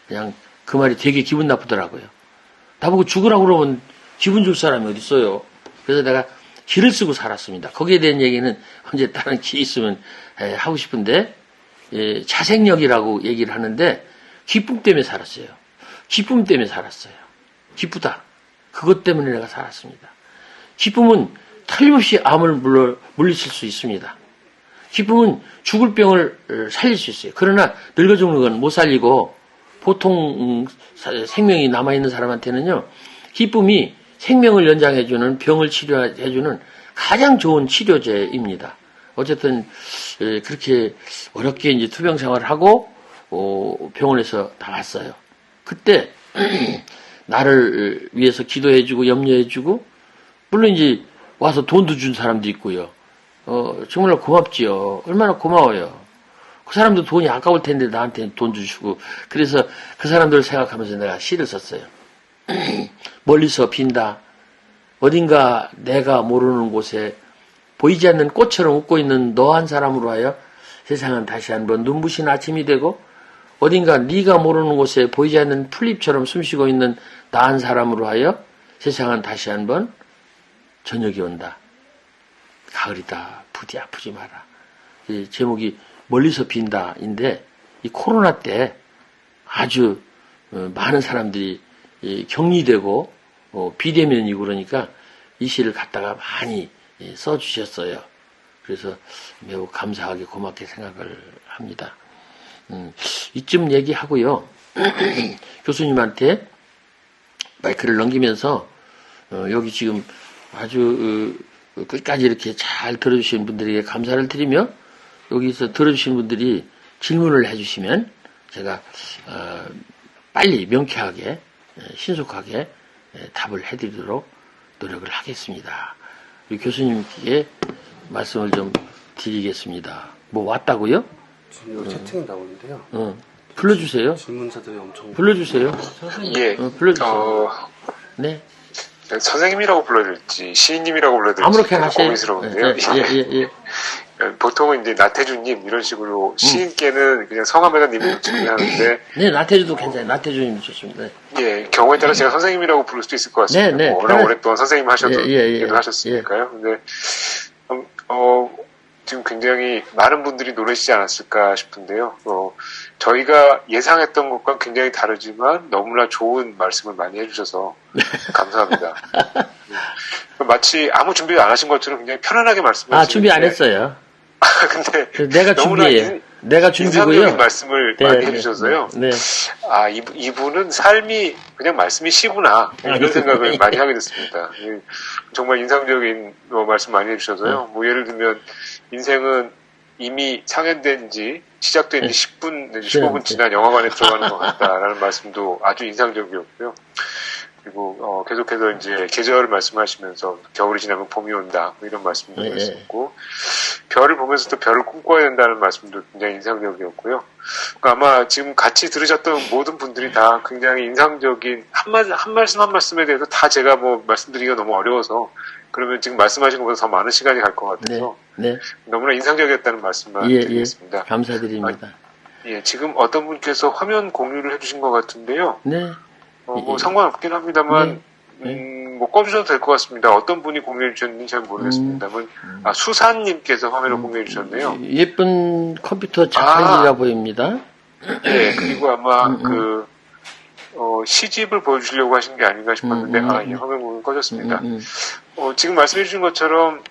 그냥 그 말이 되게 기분 나쁘더라고요. 나보고 죽으라고 그러면 기분 줄 사람이 어디 있어요. 그래서 내가 기를 쓰고 살았습니다. 거기에 대한 얘기는 언제 다른 기회 있으면 하고 싶은데 자생력이라고 얘기를 하는데 기쁨 때문에 살았어요. 기쁨 때문에 살았어요. 기쁘다. 그것 때문에 내가 살았습니다. 기쁨은 틀림없이 암을 물리칠 수 있습니다. 기쁨은 죽을 병을 살릴 수 있어요. 그러나 늙어 죽는 건 못 살리고 보통 생명이 남아있는 사람한테는요. 기쁨이 생명을 연장해주는 병을 치료해주는 가장 좋은 치료제입니다. 어쨌든 그렇게 어렵게 이제 투병 생활을 하고 병원에서 나왔어요. 그때 나를 위해서 기도해주고 염려해주고 물론 이제 와서 돈도 준 사람도 있고요. 정말 고맙지요. 얼마나 고마워요. 그 사람도 돈이 아까울 텐데 나한테 돈 주시고 그래서 그 사람들을 생각하면서 내가 시를 썼어요. 멀리서 빈다. 어딘가 내가 모르는 곳에 보이지 않는 꽃처럼 웃고 있는 너 한 사람으로 하여 세상은 다시 한번 눈부신 아침이 되고 어딘가 네가 모르는 곳에 보이지 않는 풀잎처럼 숨쉬고 있는 나 한 사람으로 하여 세상은 다시 한번 저녁이 온다. 가을이다. 부디 아프지 마라. 이 제목이 멀리서 빈다인데 이 코로나 때 아주 많은 사람들이 격리되고 비대면이고 그러니까 이 시를 갖다가 많이 써주셨어요. 그래서 매우 감사하게 고맙게 생각을 합니다. 이쯤 얘기하고요. 교수님한테 마이크를 넘기면서 여기 지금 아주 끝까지 이렇게 잘 들어주신 분들에게 감사를 드리며 여기서 들어주신 분들이 질문을 해주시면 제가 빨리 명쾌하게 신속하게 답을 해드리도록 노력을 하겠습니다. 우리 교수님께 말씀을 좀 드리겠습니다. 뭐 왔다고요? 지금 여기 채팅이 나오는데요. 불러주세요. 질문자들이 엄청. 불러주세요. 예. 불러주세요. 네. 선생님이라고 불러드릴지 시인님이라고 불러드릴지 아무렇게나 하세요. 고민스러운데요. 예. 보통은 이제 나태주님 이런 식으로 시인께는 그냥 성함에다 님을 붙이긴 하는데 네, 나태주도 괜찮아요. 나태주님 좋습니다. 네. 예, 경우에 따라 제가 선생님이라고 부를 수도 있을 것 같습니다. 네, 워낙 오랫동안 선생님 하셔도 예. 하셨으니까요. 근데 지금 굉장히 많은 분들이 노래시지 않았을까 싶은데요. 저희가 예상했던 것과 굉장히 다르지만 너무나 좋은 말씀을 많이 해주셔서 감사합니다. 마치 아무 준비 안 하신 것처럼 굉장히 편안하게 말씀하시는데 준비 안 했어요. 근데 내가 준비해요. 내가 준비고요. 인상적인 말씀을 많이 해주셔서요. 네. 이분은 삶이 그냥 말씀이 시구나 이런 생각을 많이 하게 됐습니다. 정말 인상적인 말씀 많이 해주셔서요. 뭐 예를 들면 인생은 이미 상연된 지 시작된 지 10분 내지 15분 지난 영화관에 들어가는 것 같다라는 말씀도 아주 인상적이었고요. 그리고 계속해서 이제 계절 말씀하시면서 겨울이 지나면 봄이 온다 뭐 이런 말씀도 하셨고 별을 보면서 또 별을 꿈꿔야 된다는 말씀도 굉장히 인상적이었고요. 그러니까 아마 지금 같이 들으셨던 모든 분들이 다 굉장히 인상적인 한 말씀 한 말씀에 대해서 다 제가 뭐 말씀드리기가 너무 어려워서 그러면 지금 말씀하신 것보다 더 많은 시간이 갈 것 같아서 너무나 인상적이었다는 말씀만 드리겠습니다. 감사드립니다. 지금 어떤 분께서 화면 공유를 해주신 것 같은데요. 네. 뭐 상관없긴 합니다만 뭐 꺼주셔도 될 것 같습니다. 어떤 분이 공유해 주셨는지 잘 모르겠습니다만 수산님께서 화면을 공유해 주셨네요. 예쁜 컴퓨터 작가님이라 보입니다. 네, 그리고 아마 시집을 보여주시려고 하신 게 아닌가 싶었는데 화면 공유 꺼졌습니다. 지금 말씀해 주신 것처럼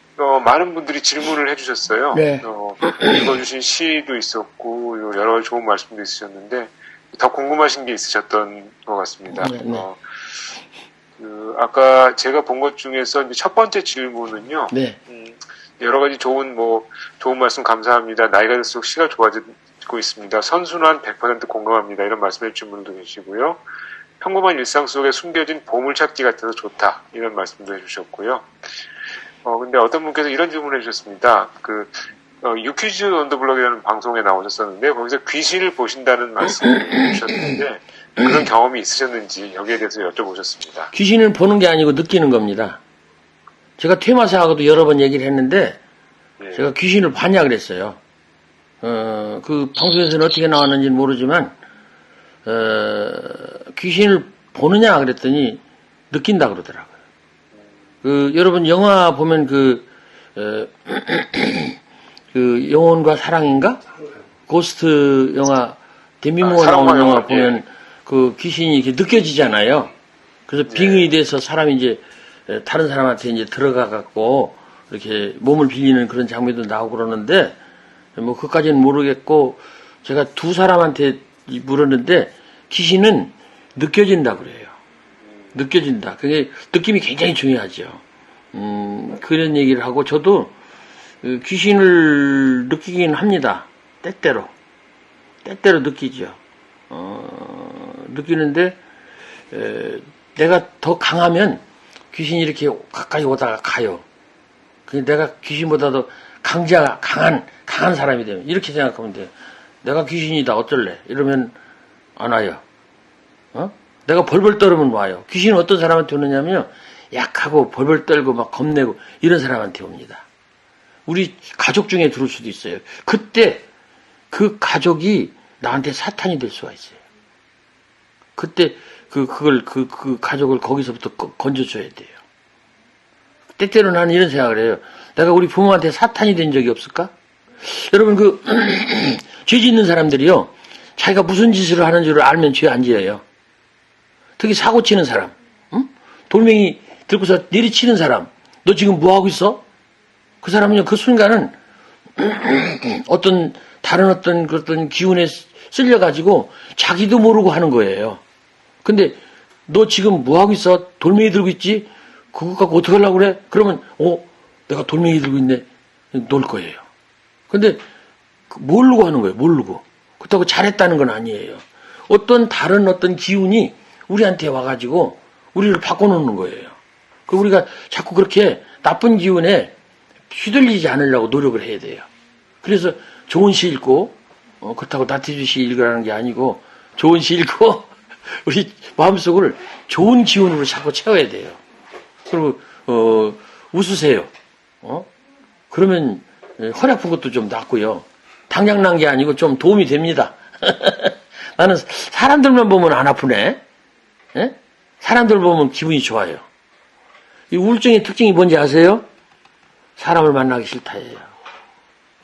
많은 분들이 질문을 해주셨어요. 네. 읽어주신 시도 있었고 여러 가지 좋은 말씀도 있으셨는데 더 궁금하신 게 있으셨던 것 같습니다. 아까 제가 본 것 중에서 이제 첫 번째 질문은요. 여러 가지 좋은 말씀 감사합니다. 나이가 들수록 시가 좋아지고 있습니다. 선순환 100% 공감합니다. 이런 말씀해 주신 분도 계시고요. 평범한 일상 속에 숨겨진 보물찾기 같아서 좋다. 이런 말씀도 해주셨고요. 근데 어떤 분께서 이런 질문을 해주셨습니다. 유퀴즈 온 더 블럭이라는 방송에 나오셨었는데 거기서 귀신을 보신다는 말씀을 해주셨는데 그런 경험이 있으셨는지 여기에 대해서 여쭤보셨습니다. 귀신을 보는 게 아니고 느끼는 겁니다. 제가 퇴마사하고도 여러 번 얘기를 했는데 제가 귀신을 봤냐 그랬어요. 그 방송에서는 어떻게 나왔는지는 모르지만 귀신을 보느냐 그랬더니 느낀다 그러더라고요. 여러분 영화 보면 영혼과 사랑인가? 고스트 영화, 데미모어 나오는 영화 보면 귀신이 이렇게 느껴지잖아요. 그래서 빙의 돼서 사람이 이제 다른 사람한테 이제 들어가 갖고 이렇게 몸을 빌리는 그런 장면도 나오고 그러는데 그것까지는 모르겠고 제가 두 사람한테 물었는데 귀신은 느껴진다 그래요. 느껴진다. 그게 느낌이 굉장히 중요하죠. 그런 얘기를 하고 저도 귀신을 느끼긴 합니다. 때때로 느끼죠. 느끼는데 내가 더 강하면 귀신이 이렇게 가까이 오다가 가요. 내가 귀신보다도 강한 사람이 되면 이렇게 생각하면 돼요. 내가 귀신이다 어쩔래? 이러면 안 와요. 내가 벌벌 떨으면 와요. 귀신은 어떤 사람한테 오느냐면요. 약하고 벌벌 떨고 막 겁내고 이런 사람한테 옵니다. 우리 가족 중에 들어올 수도 있어요. 그때 그 가족이 나한테 사탄이 될 수가 있어요. 그때 그 가족을 거기서부터 건져줘야 돼요. 때때로 나는 이런 생각을 해요. 내가 우리 부모한테 사탄이 된 적이 없을까? 여러분 죄 짓는 사람들이요. 자기가 무슨 짓을 하는 줄 알면 죄 안 지어요. 특히 사고 치는 사람, 돌멩이 들고서 내리치는 사람, 너 지금 뭐 하고 있어? 그 사람은요, 그 순간은 다른 어떤 기운에 쓸려가지고 자기도 모르고 하는 거예요. 근데 너 지금 뭐 하고 있어? 돌멩이 들고 있지? 그거 갖고 어떻게 하려고 그래? 그러면 내가 돌멩이 들고 있네. 놀 거예요. 근데 모르고 하는 거예요. 모르고. 그렇다고 잘했다는 건 아니에요. 다른 기운이 우리한테 와가지고 우리를 바꿔놓는 거예요. 우리가 자꾸 그렇게 나쁜 기운에 휘둘리지 않으려고 노력을 해야 돼요. 그래서 좋은 시 읽고, 그렇다고 나태주 시 읽으라는 게 아니고, 좋은 시 읽고, 우리 마음속을 좋은 기운으로 자꾸 채워야 돼요. 그리고, 웃으세요. 그러면 허리 아픈 것도 좀 낫고요. 당장 난 게 아니고 좀 도움이 됩니다. 나는 사람들만 보면 안 아프네. 예? 사람들 보면 기분이 좋아요. 이 우울증의 특징이 뭔지 아세요? 사람을 만나기 싫다예요.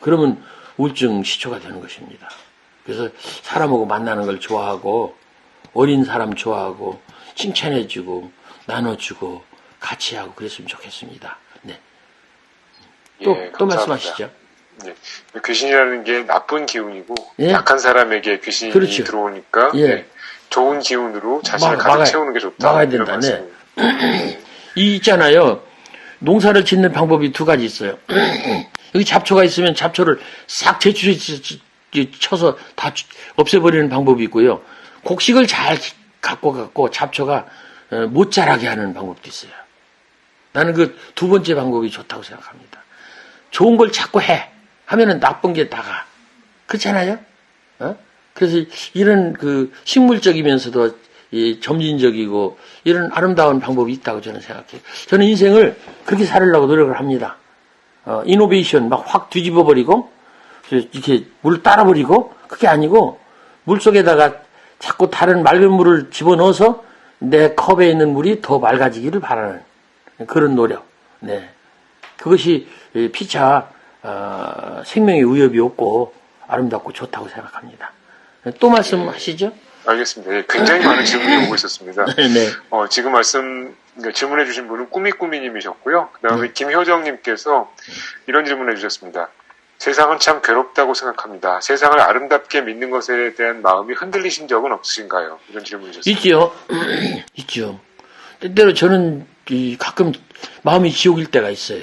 그러면 우울증 시초가 되는 것입니다. 그래서 사람하고 만나는 걸 좋아하고 어린 사람 좋아하고 칭찬해주고 나눠주고 같이 하고 그랬으면 좋겠습니다. 네. 또 감사합니다. 말씀하시죠. 네. 귀신이라는 게 나쁜 기운이고 예. 약한 사람에게 귀신이 그렇죠. 들어오니까 예. 네. 좋은 기운으로 자신을 가득 막아야- 채우는 게 좋다. 막아야 이런 된다. 말씀입니다. 이 있잖아요. 농사를 짓는 방법이 두 가지 있어요. 여기 잡초가 있으면 잡초를 싹 쳐서 다 없애버리는 방법이 있고요. 곡식을 잘 갖고 잡초가 못 자라게 하는 방법도 있어요. 나는 그 두 번째 방법이 좋다고 생각합니다. 좋은 걸 자꾸 해. 하면은 나쁜 게 나가. 그렇잖아요? 그래서 이런 그 식물적이면서도 이 점진적이고 이런 아름다운 방법이 있다고 저는 생각해요. 저는 인생을 그렇게 살으려고 노력을 합니다. 이노베이션 막 확 뒤집어버리고 이렇게 물 따라버리고 그게 아니고 물 속에다가 자꾸 다른 맑은 물을 집어넣어서 내 컵에 있는 물이 더 맑아지기를 바라는 그런 노력. 네. 그것이 피차 생명의 위협이 없고 아름답고 좋다고 생각합니다. 또 말씀하시죠? 알겠습니다. 예, 굉장히 많은 질문이 오고 있었습니다. 네. 지금 질문해 주신 분은 꾸미꾸미님이셨고요. 그 다음에 김효정님께서 이런 질문을 해주셨습니다. 세상은 참 괴롭다고 생각합니다. 세상을 아름답게 믿는 것에 대한 마음이 흔들리신 적은 없으신가요? 이런 질문을 주셨습니다. 있죠. 있죠. 때때로 저는 가끔 마음이 지옥일 때가 있어요.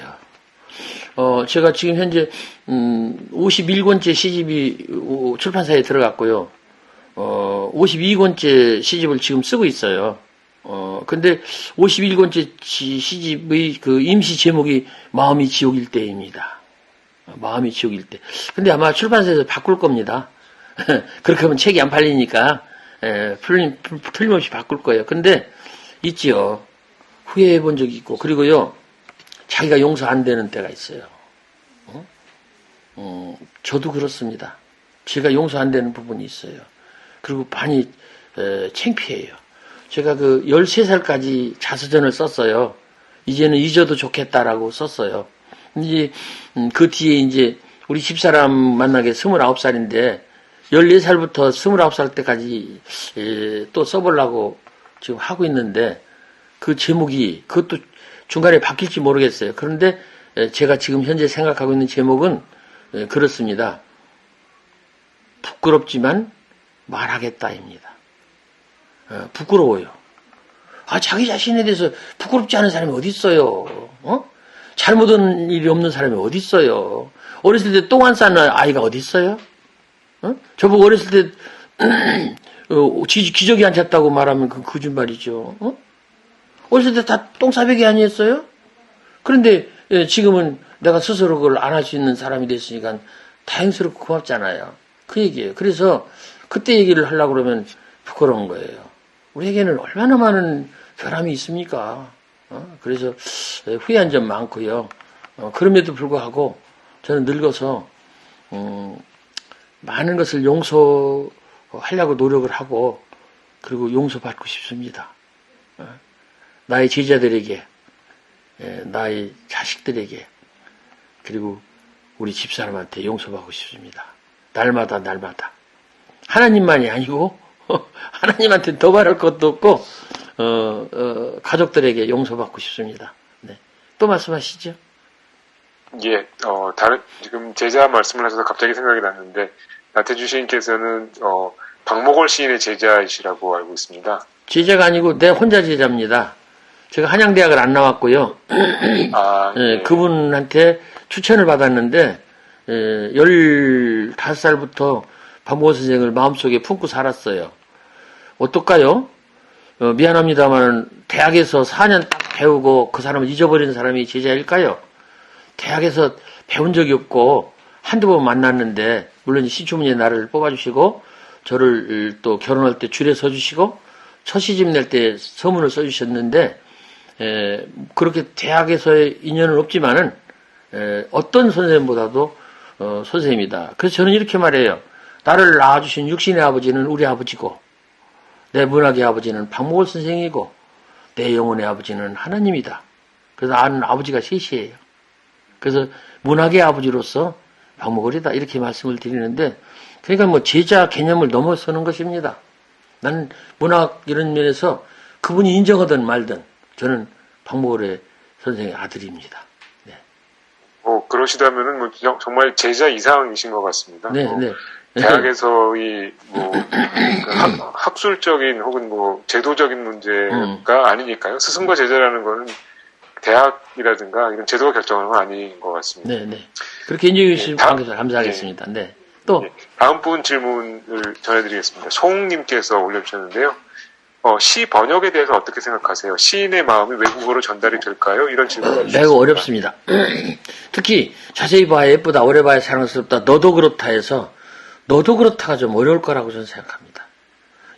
제가 지금 현재 51권째 시집이 출판사에 들어갔고요. 52권째 시집을 지금 쓰고 있어요. 근데 51권째 시집의 그 임시 제목이 마음이 지옥일 때입니다. 마음이 지옥일 때. 근데 아마 출판사에서 바꿀 겁니다. 그렇게 하면 책이 안 팔리니까 틀림없이 바꿀 거예요. 근데 있지요. 후회해 본 적이 있고 그리고요. 자기가 용서 안 되는 때가 있어요. 저도 그렇습니다. 제가 용서 안 되는 부분이 있어요. 그리고 많이 창피해요. 제가 그 13살까지 자서전을 썼어요. 이제는 잊어도 좋겠다라고 썼어요. 이제 그 뒤에 이제 우리 집사람 만나게 29살인데 14살부터 29살 때까지 또 써보려고 지금 하고 있는데 그 제목이 그것도 중간에 바뀔지 모르겠어요. 그런데 제가 지금 현재 생각하고 있는 제목은 그렇습니다. 부끄럽지만 말하겠다입니다. 부끄러워요. 자기 자신에 대해서 부끄럽지 않은 사람이 어디 있어요? 잘못한 일이 없는 사람이 어디 있어요? 어렸을 때 똥 안 싸는 아이가 어디 있어요? 저보고 어렸을 때 기저귀 안 찼다고 말하면 그 거짓말이죠. 어렸을 때 다 똥싸배기 아니었어요? 그런데 지금은 내가 스스로 그걸 안 할 수 있는 사람이 됐으니까 다행스럽고 고맙잖아요. 그 얘기예요. 그래서 그때 얘기를 하려고 그러면 부끄러운 거예요. 우리에게는 얼마나 많은 결함이 있습니까? 그래서 후회한 점 많고요. 그럼에도 불구하고 저는 늙어서 많은 것을 용서하려고 노력을 하고 그리고 용서받고 싶습니다. 나의 제자들에게, 나의 자식들에게, 그리고 우리 집사람한테 용서받고 싶습니다. 날마다. 하나님만이 아니고, 하나님한테 더 바랄 것도 없고, 가족들에게 용서받고 싶습니다. 네. 또 말씀하시죠? 예, 지금 제자 말씀을 하셔서 갑자기 생각이 났는데, 나태주 시인께서는, 박목월 시인의 제자이시라고 알고 있습니다. 제자가 아니고 내 혼자 제자입니다. 제가 한양대학을 안 나왔고요. 예. 그분한테 추천을 받았는데 15살부터 박목월 선생을 마음속에 품고 살았어요. 어떨까요? 미안합니다만 대학에서 4년 딱 배우고 그 사람을 잊어버리는 사람이 제자일까요? 대학에서 배운 적이 없고 한두 번 만났는데, 물론 신춘문예 나를 뽑아주시고, 저를 또 결혼할 때 줄에 서주시고, 첫 시집 낼 때 서문을 써주셨는데, 그렇게 대학에서의 인연은 없지만은, 어떤 선생님보다도, 선생님이다. 그래서 저는 이렇게 말해요. 나를 낳아주신 육신의 아버지는 우리 아버지고, 내 문학의 아버지는 박목월 선생이고, 내 영혼의 아버지는 하나님이다. 그래서 나는 아버지가 셋이에요. 그래서 문학의 아버지로서 박목월이다. 이렇게 말씀을 드리는데, 그러니까 뭐 제자 개념을 넘어서는 것입니다. 나는 문학 이런 면에서 그분이 인정하든 말든 저는 박목월의 선생의 아들입니다. 네. 그러시다면은 뭐 정말 제자 이상이신 것 같습니다. 네, 네. 대학에서의 학술적인 혹은 뭐 제도적인 문제가 아니니까요. 스승과 제자라는 거는 대학이라든가 이런 제도가 결정하는 건 아닌 것 같습니다. 네, 네. 그렇게 인정해 주신 관계에서 감사하겠습니다. 네. 또 다음 분 질문을 전해드리겠습니다. 송님께서 올려주셨는데요. 시 번역에 대해서 어떻게 생각하세요? 시인의 마음이 외국어로 전달이 될까요? 이런 질문을 주셨습니다. 매우 어렵습니다. 특히 자세히 봐야 예쁘다, 오래 봐야 사랑스럽다, 너도 그렇다 해서 너도 그렇다가 좀 어려울 거라고 저는 생각합니다.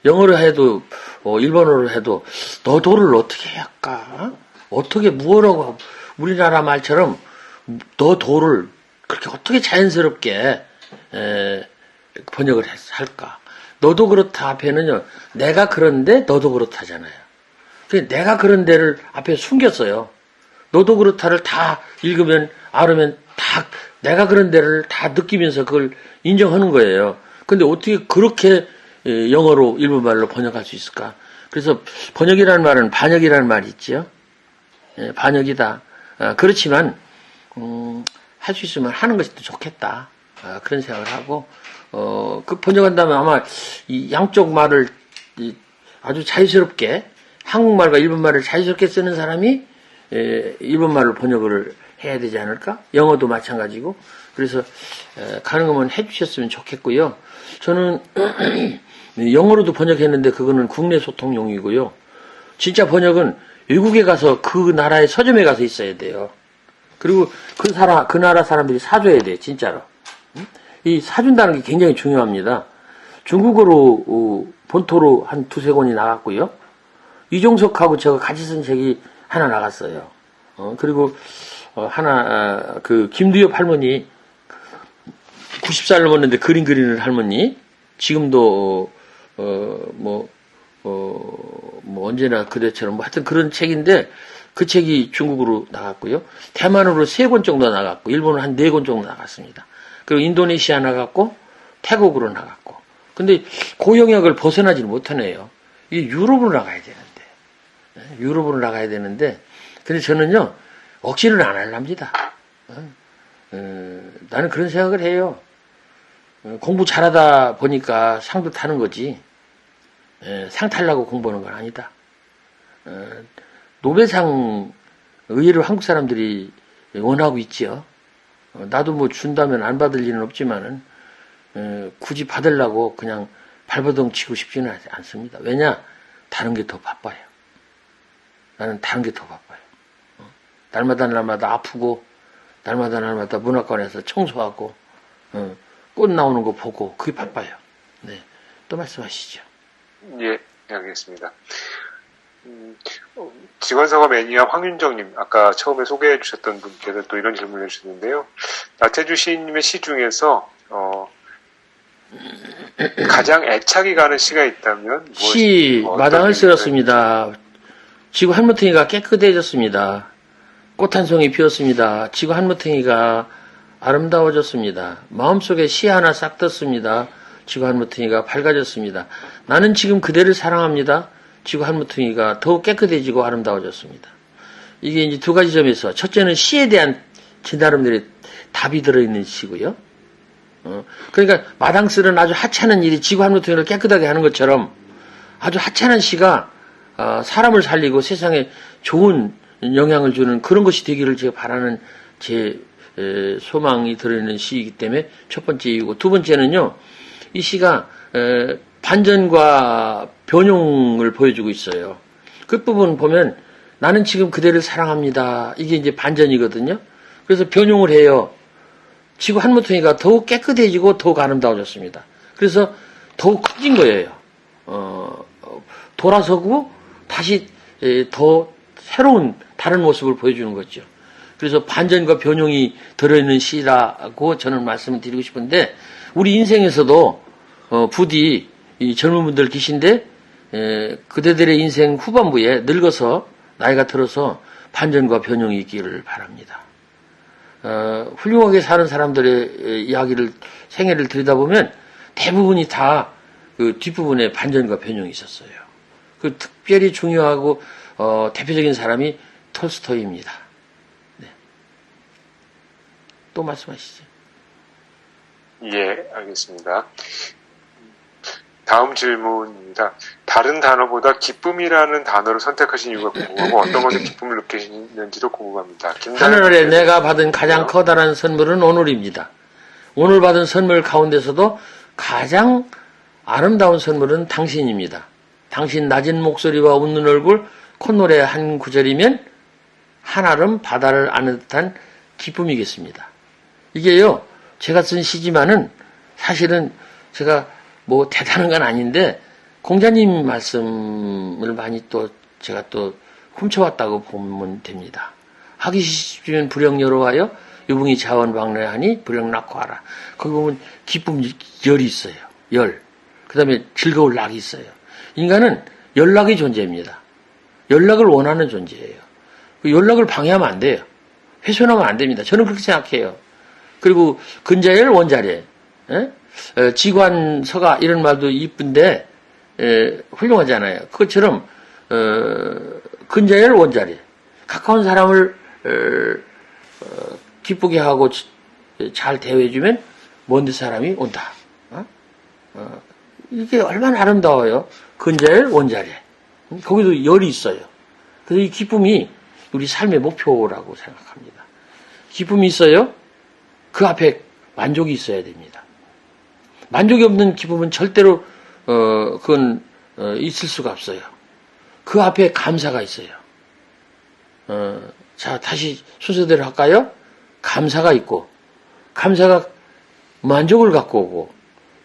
영어로 해도 일본어로 해도 너도를 어떻게 할까? 어떻게 무어라고 우리나라 말처럼 너도를 그렇게 어떻게 자연스럽게 번역을 할까? 너도 그렇다 앞에는요, 내가 그런데 너도 그렇다잖아요. 내가 그런 데를 앞에 숨겼어요. 너도 그렇다를 다 읽으면, 알으면 다, 내가 그런 데를 다 느끼면서 그걸 인정하는 거예요. 근데 어떻게 그렇게 영어로 일본말로 번역할 수 있을까? 그래서 번역이라는 말은 반역이라는 말이 있지요. 반역이다. 그렇지만, 할 수 있으면 하는 것이 더 좋겠다. 그런 생각을 하고, 그 번역한다면 아마 이 양쪽 말을 아주 자유스럽게, 한국말과 일본말을 자유스럽게 쓰는 사람이 일본말로 번역을 해야 되지 않을까? 영어도 마찬가지고. 그래서 가능하면 해주셨으면 좋겠고요. 저는 영어로도 번역했는데 그거는 국내 소통용이고요. 진짜 번역은 외국에 가서 그 나라의 서점에 가서 있어야 돼요. 그리고 그 나라 사람들이 사줘야 돼요, 진짜로. 이 사준다는 게 굉장히 중요합니다. 중국어로 본토로 한 두세 권이 나갔고요. 이종석하고 제가 같이 쓴 책이 하나 나갔어요. 그리고 그 김두엽 할머니 90살 넘었는데 그림 그리는 할머니 지금도 언제나 그대처럼 뭐 하여튼 그런 책인데 그 책이 중국으로 나갔고요. 대만으로 3권 정도 나갔고 일본으로 한 4권 정도 나갔습니다. 그리고 인도네시아 나갔고 태국으로 나갔고. 근데 그 영역을 벗어나지 못하네요. 이게 유럽으로 나가야 되는데. 유럽으로 나가야 되는데 근데 저는요 억지를 안 하랍니다. 나는 그런 생각을 해요. 공부 잘하다 보니까 상도 타는 거지. 상 타려고 공부하는 건 아니다. 노벨상 의외로 한국 사람들이 원하고 있지요. 나도 뭐 준다면 안 받을 일은 없지만은 굳이 받으려고 그냥 발버둥 치고 싶지는 않습니다. 왜냐? 다른 게 더 바빠요. 나는 다른 게 더 바빠요. 날마다 아프고 날마다 문학관에서 청소하고 꽃 나오는 거 보고 그게 바빠요. 네, 또 말씀하시죠. 예, 알겠습니다. 직원사과 매니아 황윤정님, 아까 처음에 소개해 주셨던 분께서 또 이런 질문을 해주셨는데요. 나태주 시인님의 시 중에서 가장 애착이 가는 시가 있다면 시 마당을 쓸었습니다. 지구 한무탱이가 깨끗해졌습니다. 꽃 한 송이 피었습니다. 지구 한무탱이가 아름다워졌습니다. 마음속에 시 하나 싹 떴습니다. 지구 한무탱이가 밝아졌습니다. 나는 지금 그대를 사랑합니다. 지구 한무탱이가 더욱 깨끗해지고 아름다워졌습니다. 이게 이제 두 가지 점에서 첫째는 시에 대한 제 나름대로의 답이 들어있는 시고요. 그러니까 마당 쓸은 아주 하찮은 일이 지구 한무탱이를 깨끗하게 하는 것처럼 아주 하찮은 시가 사람을 살리고 세상에 좋은 영향을 주는 그런 것이 되기를 제가 바라는 제 소망이 들어있는 시이기 때문에 첫 번째 이유고, 두 번째는요, 이 시가 반전과 변용을 보여주고 있어요. 그 부분 보면 나는 지금 그대를 사랑합니다. 이게 이제 반전이거든요. 그래서 변용을 해요. 지구 한 모퉁이가 더욱 깨끗해지고 더욱 아름다워졌습니다. 그래서 더욱 커진 거예요. 돌아서고 다시 더 새로운 다른 모습을 보여주는 거죠. 그래서 반전과 변형이 들어있는 시라고 저는 말씀을 드리고 싶은데, 우리 인생에서도 부디 이 젊은 분들 계신데 그대들의 인생 후반부에 늙어서 나이가 들어서 반전과 변형이 있기를 바랍니다. 훌륭하게 사는 사람들의 이야기를, 생애를 들여다보면 대부분이 다 그 뒷부분에 반전과 변형이 있었어요. 그 특별히 중요하고 대표적인 사람이 톨스토이입니다. 네. 또 말씀하시죠. 예, 알겠습니다. 다음 질문입니다. 다른 단어보다 기쁨이라는 단어를 선택하신 이유가 궁금하고 어떤 것에 기쁨을 느끼시는지도 궁금합니다. 하늘 아래 내가 받은 가장 커다란 선물은 오늘입니다. 오늘 받은 선물 가운데서도 가장 아름다운 선물은 당신입니다. 당신 낮은 목소리와 웃는 얼굴, 콧노래 한 구절이면 한아름 바다를 아는 듯한 기쁨이겠습니다. 이게요, 제가 쓴 시지만은 사실은 제가 뭐 대단한 건 아닌데 공자님 말씀을 많이 또 제가 또 훔쳐왔다고 보면 됩니다. 하기 쉽으면 불행 여로하여 유붕이 자원방래하니 불행 낙화하라. 거기 보면 기쁨 열이 있어요. 열. 그 다음에 즐거울 낙이 있어요. 인간은 연락의 존재입니다. 연락을 원하는 존재예요. 그 연락을 방해하면 안 돼요. 훼손하면 안 됩니다. 저는 그렇게 생각해요. 그리고 근자열 원자래, 지관서가 이런 말도 이쁜데 훌륭하잖아요. 그것처럼 근자열 원자래, 가까운 사람을 기쁘게 하고 잘 대해주면 먼 사람이 온다. 이게 얼마나 아름다워요. 근자열 원자래. 거기도 열이 있어요. 그래서 이 기쁨이 우리 삶의 목표라고 생각합니다. 기쁨이 있어요. 그 앞에 만족이 있어야 됩니다. 만족이 없는 기쁨은 절대로 그건 있을 수가 없어요. 그 앞에 감사가 있어요. 자, 다시 순서대로 할까요? 감사가 있고, 감사가 만족을 갖고 오고,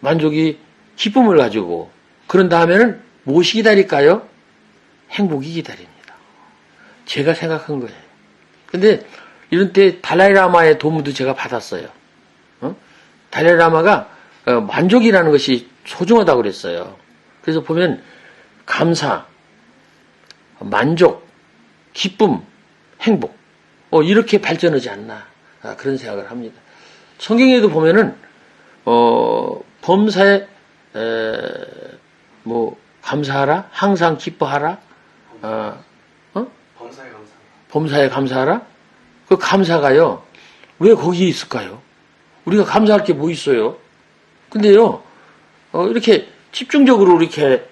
만족이 기쁨을 가지고, 그런 다음에는 무엇이 기다릴까요? 행복이 기다립니다. 제가 생각한 거예요. 근데 이런 때 달라이라마의 도움도 제가 받았어요. 달라이라마가 만족이라는 것이 소중하다고 그랬어요. 그래서 보면 감사, 만족, 기쁨, 행복 이렇게 발전하지 않나 그런 생각을 합니다. 성경에도 보면은 범사에 뭐 감사하라, 항상 기뻐하라, 범사에 감사. 범사에 감사하라. 그 감사가요 왜 거기에 있을까요? 우리가 감사할 게 뭐 있어요? 근데요 이렇게 집중적으로 이렇게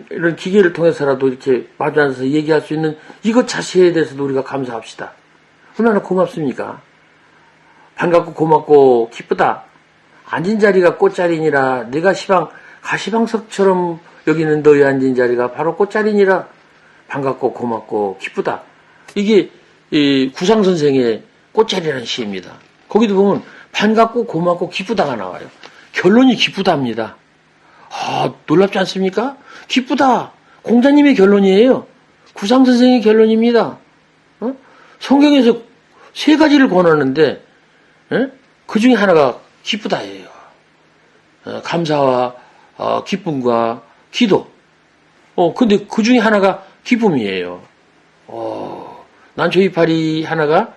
이런 기계를 통해서라도 이렇게 마주 앉아서 얘기할 수 있는 이것 자체에 대해서도 우리가 감사합시다. 얼마나 고맙습니까? 반갑고 고맙고 기쁘다. 앉은 자리가 꽃자리니라. 내가 가시방석처럼 여기는 너희 앉은 자리가 바로 꽃자리니라. 반갑고 고맙고 기쁘다. 이게 구상선생의 꽃자리라는 시입니다. 거기도 보면 반갑고 고맙고 기쁘다가 나와요. 결론이 기쁘답니다. 놀랍지 않습니까? 기쁘다. 공자님의 결론이에요. 구상선생의 결론입니다. 성경에서 세 가지를 권하는데 그 중에 하나가 기쁘다예요. 감사와 기쁨과 기도. 근데 그 중에 하나가 기쁨이에요. 난초이파리 하나가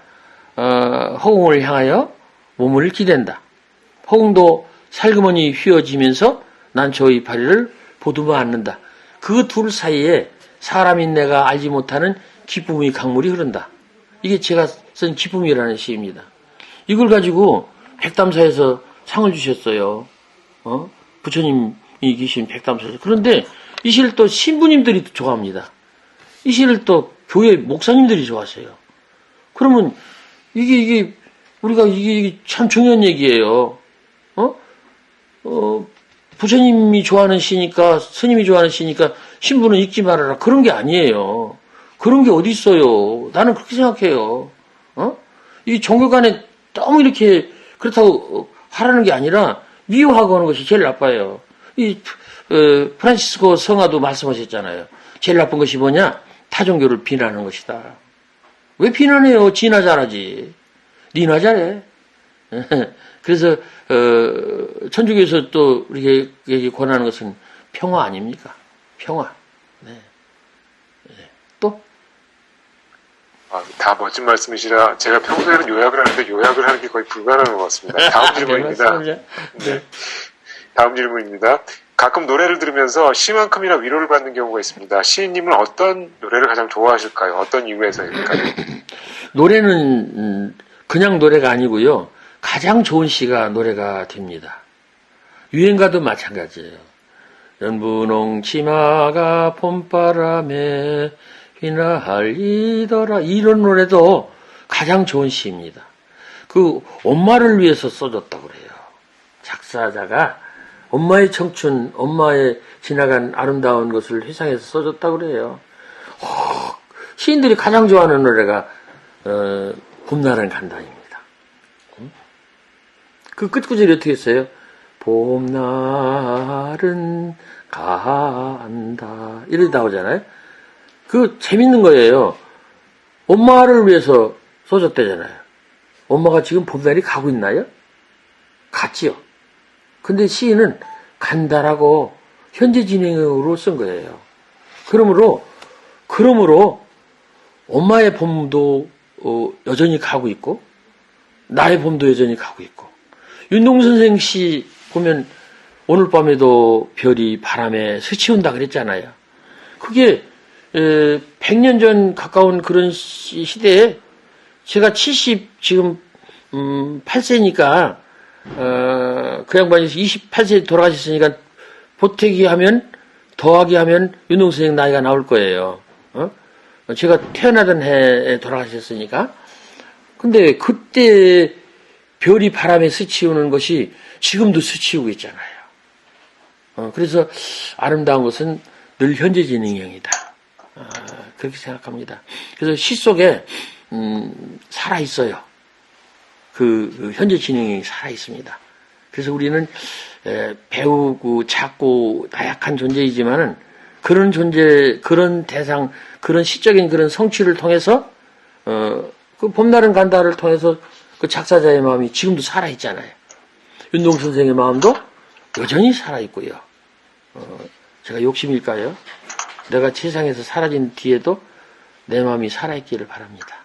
허공을 향하여 몸을 기댄다. 허공도 살그머니 휘어지면서 난초이파리를 보듬어 안는다. 그 둘 사이에 사람인 내가 알지 못하는 기쁨의 강물이 흐른다. 이게 제가 쓴 기쁨이라는 시입니다. 이걸 가지고 백담사에서 상을 주셨어요. 부처님이 계신 백담사에서. 그런데 이 시를 또 신부님들이 좋아합니다. 이 시를 또 교회 목사님들이 좋아하세요. 그러면 이게 우리가 이게 참 중요한 얘기예요. 부처님이 좋아하는 시니까, 스님이 좋아하는 시니까 신부는 읽지 말아라. 그런 게 아니에요. 그런 게 어디 있어요. 나는 그렇게 생각해요. 이 종교 간에 너무 이렇게 그렇다고 하라는 게 아니라 미워하고 하는 것이 제일 나빠요. 프란시스코 성화도 말씀하셨잖아요. 제일 나쁜 것이 뭐냐? 타종교를 비난하는 것이다. 왜 비난해요? 지나 잘하지. 니나 잘해. 그래서 천주교에서 또 이렇게 권하는 것은 평화 아닙니까? 평화. 네. 또? 다 멋진 말씀이시라 제가 평소에는 요약을 하는데 요약을 하는 게 거의 불가능한 것 같습니다. 다음 질문입니다. 네. 다음 질문입니다. 가끔 노래를 들으면서 시만큼이나 위로를 받는 경우가 있습니다. 시인님은 어떤 노래를 가장 좋아하실까요? 어떤 이유에서일까요? 노래는 그냥 노래가 아니고요. 가장 좋은 시가 노래가 됩니다. 유행가도 마찬가지예요. 연분홍 치마가 봄바람에 휘날리더라. 이런 노래도 가장 좋은 시입니다. 그 엄마를 위해서 써줬다고 그래요. 작사자가 엄마의 청춘, 엄마의 지나간 아름다운 것을 회상해서 써줬다고 그래요. 시인들이 가장 좋아하는 노래가 봄날은 간다입니다. 그 끝구절이 어떻게 했어요? 봄날은 간다. 이렇게 나오잖아요. 그 재밌는 거예요. 엄마를 위해서 써줬대잖아요. 엄마가 지금 봄날이 가고 있나요? 갔지요. 근데 시인은 간다라고 현재 진행으로 쓴 거예요. 그러므로 엄마의 봄도 여전히 가고 있고 나의 봄도 여전히 가고 있고 윤동선생 시 보면 오늘 밤에도 별이 바람에 스치운다 그랬잖아요. 그게 100년 전 가까운 그런 시대에 제가 지금 8세니까 그 양반이 28세에 돌아가셨으니까 보태기 하면 더하기 하면 윤동선생 나이가 나올 거예요. 제가 태어나던 해에 돌아가셨으니까. 근데 그때 별이 바람에 스치우는 것이 지금도 스치우고 있잖아요. 그래서 아름다운 것은 늘 현재 진행형이다. 그렇게 생각합니다. 그래서 시 속에 살아있어요. 그 현재 진행형이 살아있습니다. 그래서 우리는 배우고 작고 나약한 존재이지만은 그런 존재, 그런 대상, 그런 시적인 그런 성취를 통해서 그 봄날은 간다를 통해서 그 작사자의 마음이 지금도 살아있잖아요. 윤동 선생의 마음도 여전히 살아있고요. 제가 욕심일까요? 내가 세상에서 사라진 뒤에도 내 마음이 살아있기를 바랍니다.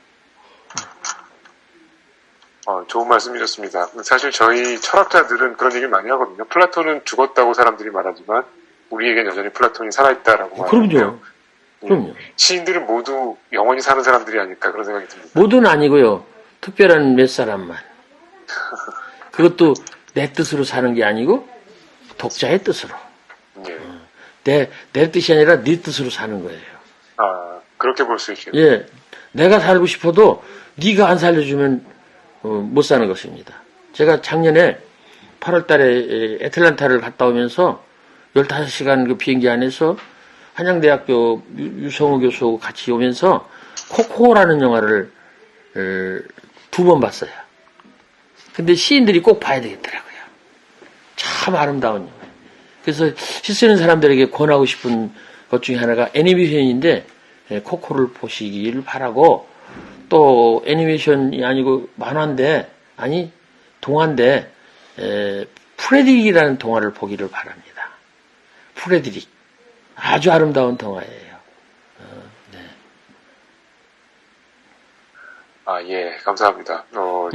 좋은 말씀이셨습니다. 사실 저희 철학자들은 그런 얘기를 많이 하거든요. 플라톤은 죽었다고 사람들이 말하지만 우리에겐 여전히 플라톤이 살아있다라고 말하는데요. 그럼요. 시인들은 모두 영원히 사는 사람들이 아닐까 그런 생각이 듭니다. 모두는 아니고요. 특별한 몇 사람만. 그것도 내 뜻으로 사는 게 아니고 독자의 뜻으로. 예. 내 뜻이 아니라 네 뜻으로 사는 거예요. 그렇게 볼 수 있겠네요. 예. 내가 살고 싶어도 네가 안 살려주면 못 사는 것입니다. 제가 작년에 8월 달에 애틀란타를 갔다 오면서 15시간 그 비행기 안에서 한양대학교 유성우 교수하고 같이 오면서 코코라는 영화를 2번 봤어요. 근데 시인들이 꼭 봐야 되겠더라고요. 참 아름다운 영화. 그래서 시 쓰는 사람들에게 권하고 싶은 것 중에 하나가 애니메이션인데 코코를 보시기를 바라고 또 애니메이션이 아니고 만화인데 아니 동화인데 프레드릭이라는 동화를 보기를 바랍니다. 프레드릭 아주 아름다운 동화예요. 네. 예, 감사합니다.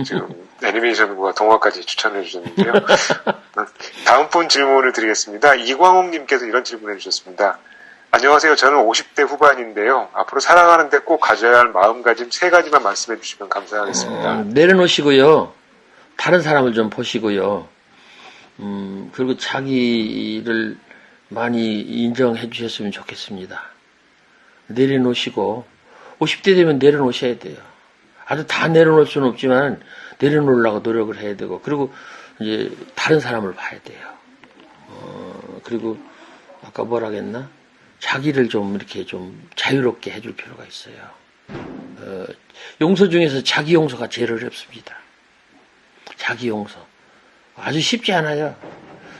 지금 애니메이션과 동화까지 추천해 주셨는데요. 다음 분 질문을 드리겠습니다. 이광옥님께서 이런 질문을 해주셨습니다. 안녕하세요. 저는 50대 후반인데요. 앞으로 살아가는데 꼭 가져야 할 마음가짐 3가지만 말씀해 주시면 감사하겠습니다. 내려놓으시고요. 다른 사람을 좀 보시고요. 그리고 자기를 많이 인정해 주셨으면 좋겠습니다. 내려놓으시고 50대 되면 내려놓으셔야 돼요. 아주 다 내려놓을 수는 없지만 내려놓으려고 노력을 해야 되고 그리고 이제 다른 사람을 봐야 돼요. 그리고 아까 뭐라 했나? 자기를 좀 이렇게 좀 자유롭게 해줄 필요가 있어요. 용서 중에서 자기 용서가 제일 어렵습니다. 자기 용서. 아주 쉽지 않아요.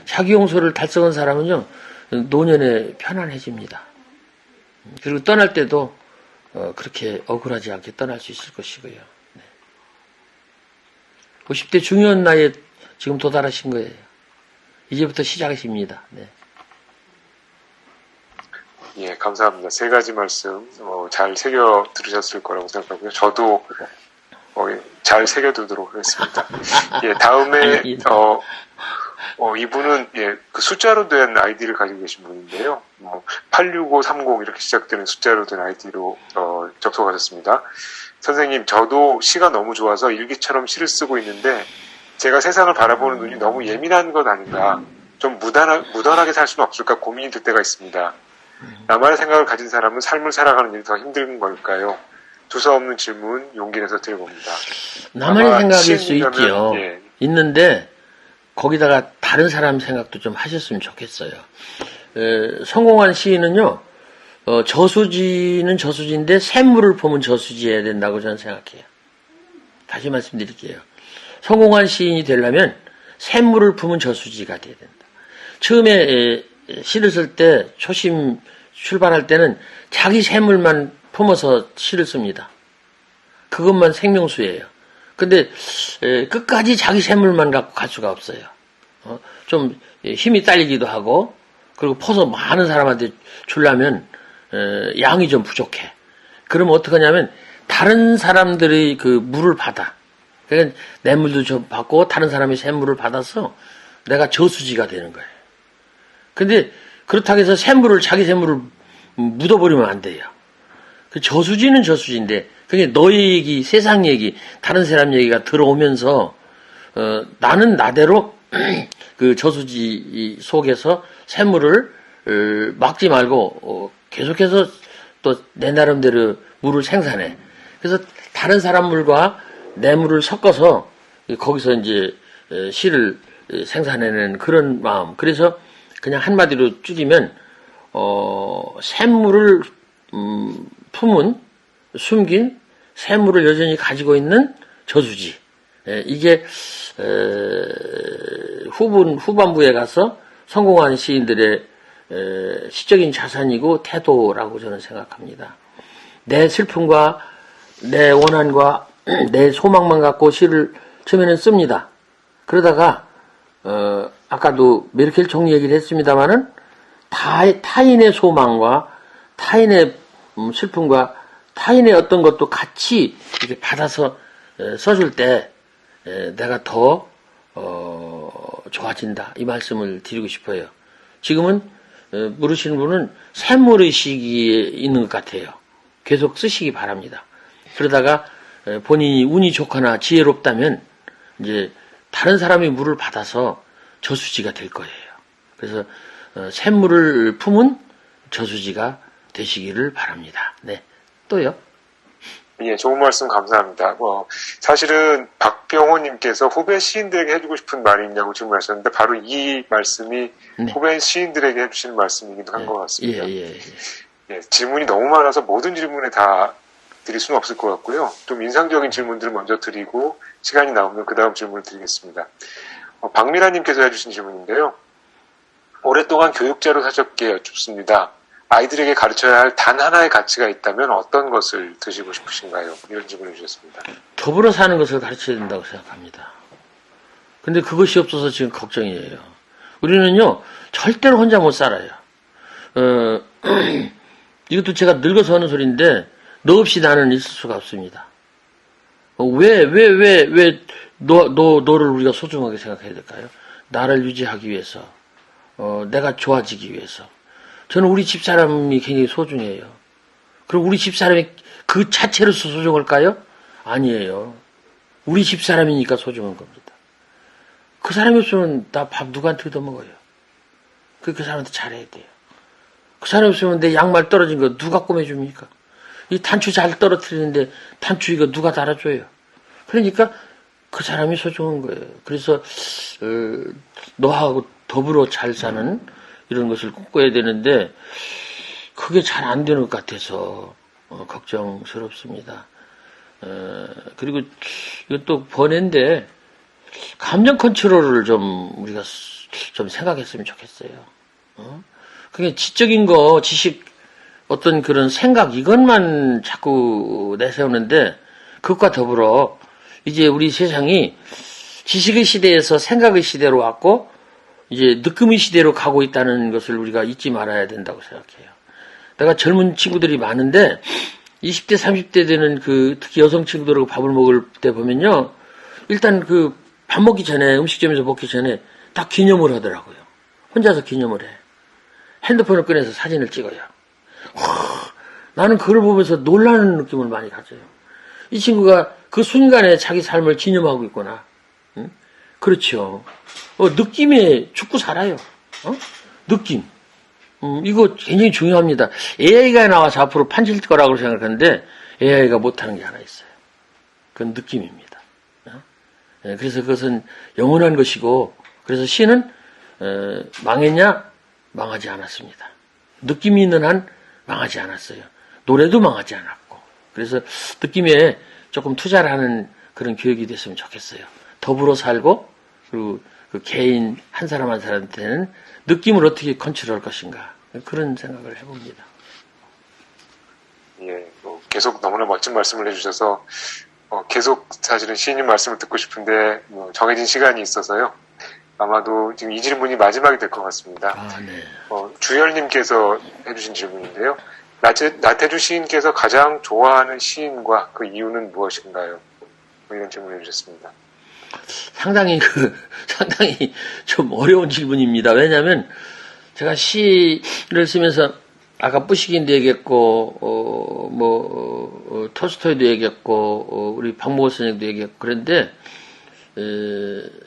자기 용서를 달성한 사람은요, 노년에 편안해집니다. 그리고 떠날 때도 그렇게 억울하지 않게 떠날 수 있을 것이고요. 네. 50대 중요한 나이에 지금 도달하신 거예요. 이제부터 시작이십니다. 네. 예, 감사합니다. 세 가지 말씀 잘 새겨 들으셨을 거라고 생각하고요. 저도 잘 새겨두도록 하겠습니다. 예, 다음에 이분은 그 숫자로 된 아이디를 가지고 계신 분인데요. 86530 이렇게 시작되는 숫자로 된 아이디로 접속하셨습니다. 선생님, 저도 시가 너무 좋아서 일기처럼 시를 쓰고 있는데 제가 세상을 바라보는 눈이 너무 예민한 것 아닌가, 좀 무던하게 살 수는 없을까 고민이 들 때가 있습니다. 나만의 생각을 가진 사람은 삶을 살아가는 일이 더 힘든 걸까요? 두서없는 질문 용기 내서 드려봅니다. 나만의 생각일 수 있지요. 예. 있는데 거기다가 다른 사람 생각도 좀 하셨으면 좋겠어요. 성공한 시인은요, 저수지는 저수지인데 샘물을 품은 저수지여야 된다고 저는 생각해요. 다시 말씀드릴게요. 성공한 시인이 되려면 샘물을 품은 저수지가 돼야 된다. 처음에 시를 쓸 때 초심 출발할 때는 자기 샘물만 품어서 시를 씁니다. 그것만 생명수예요. 근데 끝까지 자기 샘물만 갖고 갈 수가 없어요. 좀 힘이 딸리기도 하고, 그리고 퍼서 많은 사람한테 주려면 양이 좀 부족해. 그러면 어떡하냐면 다른 사람들의 그 물을 받아. 그러니까 내 물도 좀 받고 다른 사람의 샘물을 받아서 내가 저수지가 되는 거예요. 근데 그렇다고 해서 샘물을, 자기 샘물을 묻어버리면 안 돼요. 그 저수지는 저수지인데, 그게 너의 얘기, 세상 얘기, 다른 사람 얘기가 들어오면서, 나는 나대로 그 저수지 속에서 샘물을 막지 말고, 계속해서 또 내 나름대로 물을 생산해. 그래서 다른 사람 물과 내 물을 섞어서 거기서 이제 시를 생산해내는 그런 마음. 그래서 그냥 한마디로 줄이면, 샘물을 품은, 숨긴 샘물을 여전히 가지고 있는 저수지. 이게 후반부에 가서 성공한 시인들의 시적인 자산이고 태도라고 저는 생각합니다. 내 슬픔과 내 원한과 내 소망만 갖고 시를 처음에는 씁니다. 그러다가 아까도 메르켈 총리 얘기를 했습니다마는 타인의 소망과 타인의 슬픔과 타인의 어떤 것도 같이 이렇게 받아서 써줄 때 내가 더 좋아진다, 이 말씀을 드리고 싶어요. 지금은 물으시는 분은 샘물의 시기에 있는 것 같아요. 계속 쓰시기 바랍니다. 그러다가 본인이 운이 좋거나 지혜롭다면 이제 다른 사람의 물을 받아서 저수지가 될 거예요. 그래서 샘물을 품은 저수지가 되시기를 바랍니다. 네. 또요? 예, 좋은 말씀 감사합니다. 사실은 박병호님께서 후배 시인들에게 해주고 싶은 말이 있냐고 질문하셨는데, 바로 이 말씀이 네. 후배 시인들에게 해주시는 말씀이기도 한 것 같습니다. 예. 예, 질문이 너무 많아서 모든 질문에 다 드릴 수는 없을 것 같고요. 좀 인상적인 질문들을 먼저 드리고, 시간이 나오면 그 다음 질문을 드리겠습니다. 박미라님께서 해주신 질문인데요. 오랫동안 교육자로 사셨기에 여쭙습니다. 아이들에게 가르쳐야 할 단 하나의 가치가 있다면 어떤 것을 드시고 싶으신가요? 이런 질문을 주셨습니다. 더불어 사는 것을 가르쳐야 된다고 생각합니다. 근데 그것이 없어서 지금 걱정이에요. 우리는요, 절대로 혼자 못 살아요. 이것도 제가 늙어서 하는 소리인데, 너 없이 나는 있을 수가 없습니다. 너를 우리가 소중하게 생각해야 될까요? 나를 유지하기 위해서, 내가 좋아지기 위해서. 저는 우리 집사람이 굉장히 소중해요. 그럼 우리 집사람이 그 자체로서 소중할까요? 아니에요. 우리 집사람이니까 소중한 겁니다. 그 사람이 없으면 나 밥 누구한테 얻어먹어요? 그 사람한테 잘해야 돼요. 그 사람이 없으면 내 양말 떨어진 거 누가 꼬매줍니까? 이 단추 잘 떨어뜨리는데 단추 이거 누가 달아줘요? 그러니까 그 사람이 소중한 거예요. 그래서 너하고 더불어 잘 사는 이런 것을 꿈꿔야 되는데 그게 잘 안 되는 것 같아서 걱정스럽습니다. 그리고 이것도 번외인데 감정 컨트롤을 좀 우리가 좀 생각했으면 좋겠어요. 그게 지적인 거, 지식, 어떤 그런 생각, 이것만 자꾸 내세우는데, 그것과 더불어, 이제 우리 세상이 지식의 시대에서 생각의 시대로 왔고, 이제 느낌의 시대로 가고 있다는 것을 우리가 잊지 말아야 된다고 생각해요. 내가 젊은 친구들이 많은데, 20대, 30대 되는 특히 여성 친구들하고 밥을 먹을 때 보면요, 일단 밥 먹기 전에, 음식점에서 먹기 전에 다 기념을 하더라고요. 혼자서 기념을 해. 핸드폰을 꺼내서 사진을 찍어요. 나는 그걸 보면서 놀라는 느낌을 많이 가져요. 이 친구가 그 순간에 자기 삶을 기념하고 있구나. 응? 그렇죠. 느낌에 죽고 살아요. 느낌. 이거 굉장히 중요합니다. AI가 나와서 앞으로 판칠 거라고 생각하는데 AI가 못하는 게 하나 있어요. 그건 느낌입니다. 그래서 그것은 영원한 것이고, 그래서 시는 망했냐? 망하지 않았습니다. 느낌이 있는 한 망하지 않았어요. 노래도 망하지 않았고. 그래서 느낌에 조금 투자를 하는 그런 교육이 됐으면 좋겠어요. 더불어 살고, 그리고 그 개인 한 사람 한 사람한테는 느낌을 어떻게 컨트롤할 것인가. 그런 생각을 해봅니다. 예, 계속 너무나 멋진 말씀을 해주셔서 계속 사실은 시인님 말씀을 듣고 싶은데 정해진 시간이 있어서요. 아마도 지금 이 질문이 마지막이 될 것 같습니다. 아, 네. 주열님께서 해주신 질문인데요. 나태주 시인께서 가장 좋아하는 시인과 그 이유는 무엇인가요? 이런 질문을 해주셨습니다. 상당히 좀 어려운 질문입니다. 왜냐하면 제가 시를 쓰면서 아까 뿌시긴도 얘기했고, 톨스토이도 얘기했고, 우리 박목월 선생도 얘기했고, 그런데,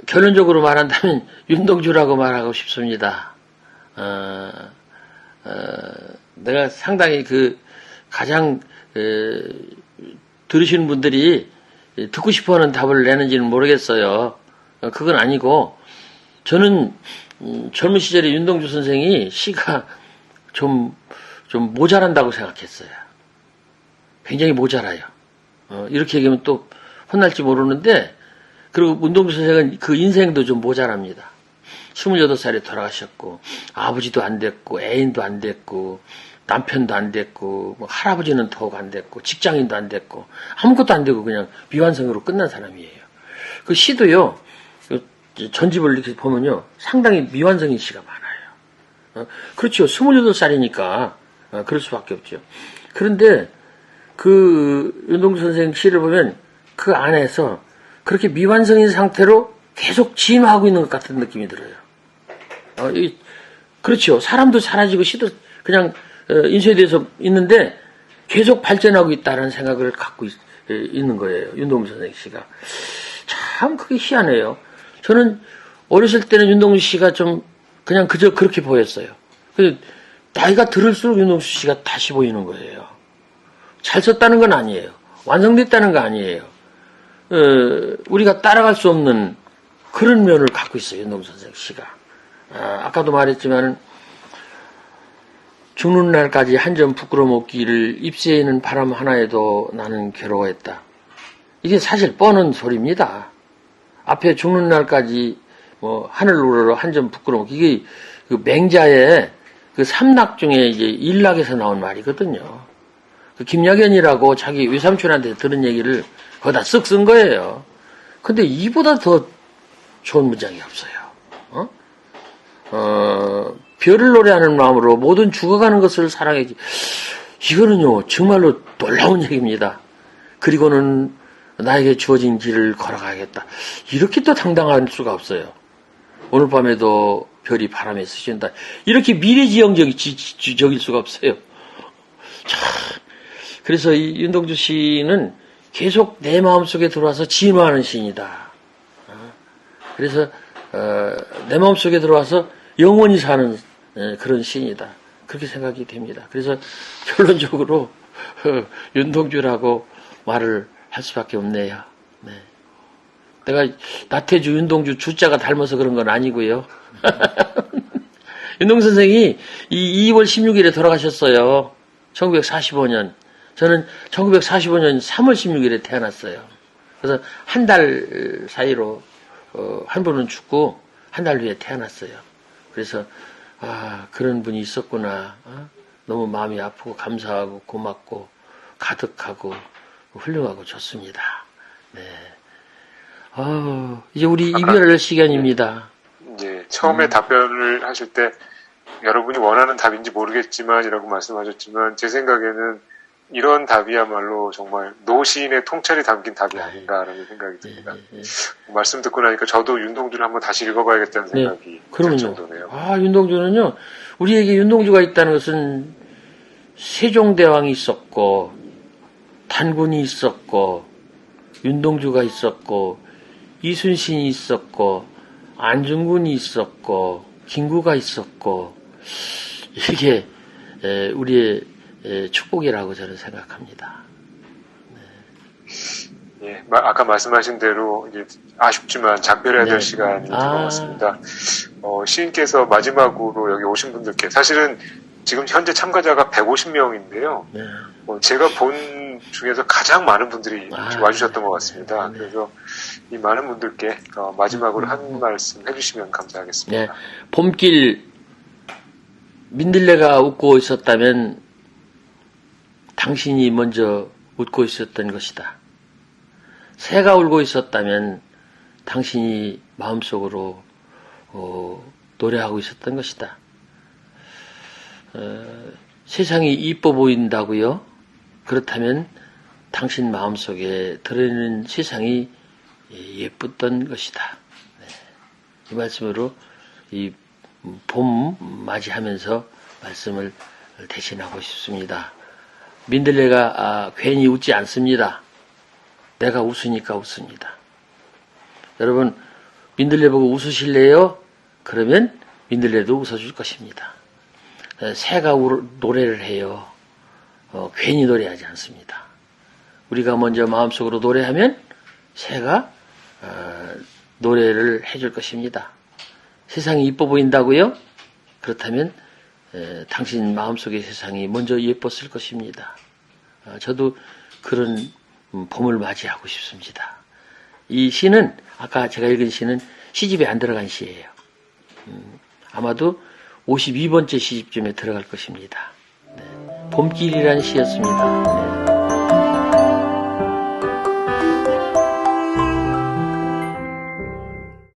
결론적으로 말한다면 윤동주라고 말하고 싶습니다. 내가 상당히 가장, 들으시는 분들이 듣고 싶어 하는 답을 내는지는 모르겠어요. 그건 아니고, 저는, 젊은 시절에 윤동주 선생이 시가 좀 모자란다고 생각했어요. 굉장히 모자라요. 이렇게 얘기하면 또 혼날지 모르는데, 그리고 윤동주 선생은 그 인생도 좀 모자랍니다. 28살에 돌아가셨고, 아버지도 안 됐고, 애인도 안 됐고, 남편도 안 됐고, 할아버지는 더욱 안 됐고, 직장인도 안 됐고, 아무것도 안 되고 그냥 미완성으로 끝난 사람이에요. 그 시도요, 전집을 이렇게 보면요, 상당히 미완성인 시가 많아요. 그렇죠. 28살이니까, 그럴 수밖에 없죠. 그런데, 윤동주 선생 시를 보면 그 안에서 그렇게 미완성인 상태로 계속 진화하고 있는 것 같은 느낌이 들어요. 그렇죠. 사람도 사라지고 시도 그냥 인쇄에 대해서 있는데 계속 발전하고 있다는 생각을 갖고 있는 거예요. 윤동주 선생 시가. 참 그게 희한해요. 저는 어렸을 때는 윤동주 씨가 좀 그냥 그저 그렇게 보였어요. 나이가 들을수록 윤동주 씨가 다시 보이는 거예요. 잘 썼다는 건 아니에요. 완성됐다는 거 아니에요. 우리가 따라갈 수 없는 그런 면을 갖고 있어요. 윤동주 선생 씨가. 아까도 말했지만 죽는 날까지 한 점 부끄러움 없기를 입새에 있는 바람 하나에도 나는 괴로워했다. 이게 사실 뻔한 소리입니다. 앞에 죽는 날까지 하늘 우러러 한 점 부끄러움 없기. 이게 그 맹자의 그 삼락 중에 이제 일락에서 나온 말이거든요. 그 김약연이라고 자기 외삼촌한테 들은 얘기를 거기다 쓱 쓴 거예요. 근데 이보다 더 좋은 문장이 없어요. 별을 노래하는 마음으로 모든 죽어가는 것을 사랑하지. 이거는요, 정말로 놀라운 얘기입니다. 그리고는 나에게 주어진 길을 걸어가야겠다. 이렇게 또 당당할 수가 없어요. 오늘 밤에도 별이 바람에 스친다. 이렇게 미래지향적일 수가 없어요. 참. 그래서 이 윤동주 씨는 계속 내 마음속에 들어와서 진화하는 시인이다. 그래서 내 마음속에 들어와서 영원히 사는 그런 시인이다. 그렇게 생각이 됩니다. 그래서 결론적으로 윤동주라고 말을 할 수밖에 없네요. 네. 내가 나태주, 윤동주 주자가 닮아서 그런 건 아니고요. 윤동주 선생이 2월 16일에 돌아가셨어요. 1945년. 저는 1945년 3월 16일에 태어났어요. 그래서 한 달 사이로 한 분은 죽고 한 달 후에 태어났어요. 그래서 그런 분이 있었구나. 너무 마음이 아프고 감사하고 고맙고 가득하고 훌륭하고 좋습니다. 네. 이제 우리 이별할 시간입니다. 이제 처음에 답변을 하실 때 여러분이 원하는 답인지 모르겠지만이라고 말씀하셨지만 제 생각에는 이런 답이야말로 정말 노시인의 통찰이 담긴 답이 아닌가라는 생각이 듭니다. 말씀 듣고 나니까 저도 윤동주를 한번 다시 읽어봐야겠다는 생각이 들 정도네요. 윤동주는요, 우리에게 윤동주가 있다는 것은 세종대왕이 있었고, 단군이 있었고, 윤동주가 있었고, 이순신이 있었고, 안중근이 있었고, 김구가 있었고, 이게 우리의 축복이라고 저는 생각합니다. 네. 예, 아까 말씀하신 대로 이제 아쉽지만 작별해야 될 시간이 된 것 같습니다. 시인께서 마지막으로 여기 오신 분들께 사실은 지금 현재 참가자가 150명인데요. 네. 제가 본 중에서 가장 많은 분들이 와주셨던 것 같습니다. 네. 그래서 이 많은 분들께 마지막으로 한 말씀 해주시면 감사하겠습니다. 네. 봄길 민들레가 웃고 있었다면 당신이 먼저 웃고 있었던 것이다. 새가 울고 있었다면 당신이 마음속으로 노래하고 있었던 것이다. 세상이 이뻐 보인다고요? 그렇다면 당신 마음속에 들어있는 세상이 예뻤던 것이다. 네. 이 말씀으로 이 봄 맞이하면서 말씀을 대신하고 싶습니다. 민들레가 괜히 웃지 않습니다. 내가 웃으니까 웃습니다. 여러분, 민들레 보고 웃으실래요? 그러면 민들레도 웃어줄 것입니다. 새가 노래를 해요. 괜히 노래하지 않습니다. 우리가 먼저 마음속으로 노래하면 새가 노래를 해줄 것입니다. 세상이 이뻐 보인다고요? 그렇다면 당신 마음속의 세상이 먼저 예뻤을 것입니다. 저도 그런 봄을 맞이하고 싶습니다. 이 시는 아까 제가 읽은 시는 시집에 안 들어간 시예요. 아마도 52번째 시집쯤에 들어갈 것입니다. 네. 봄길이라는 시였습니다. 네.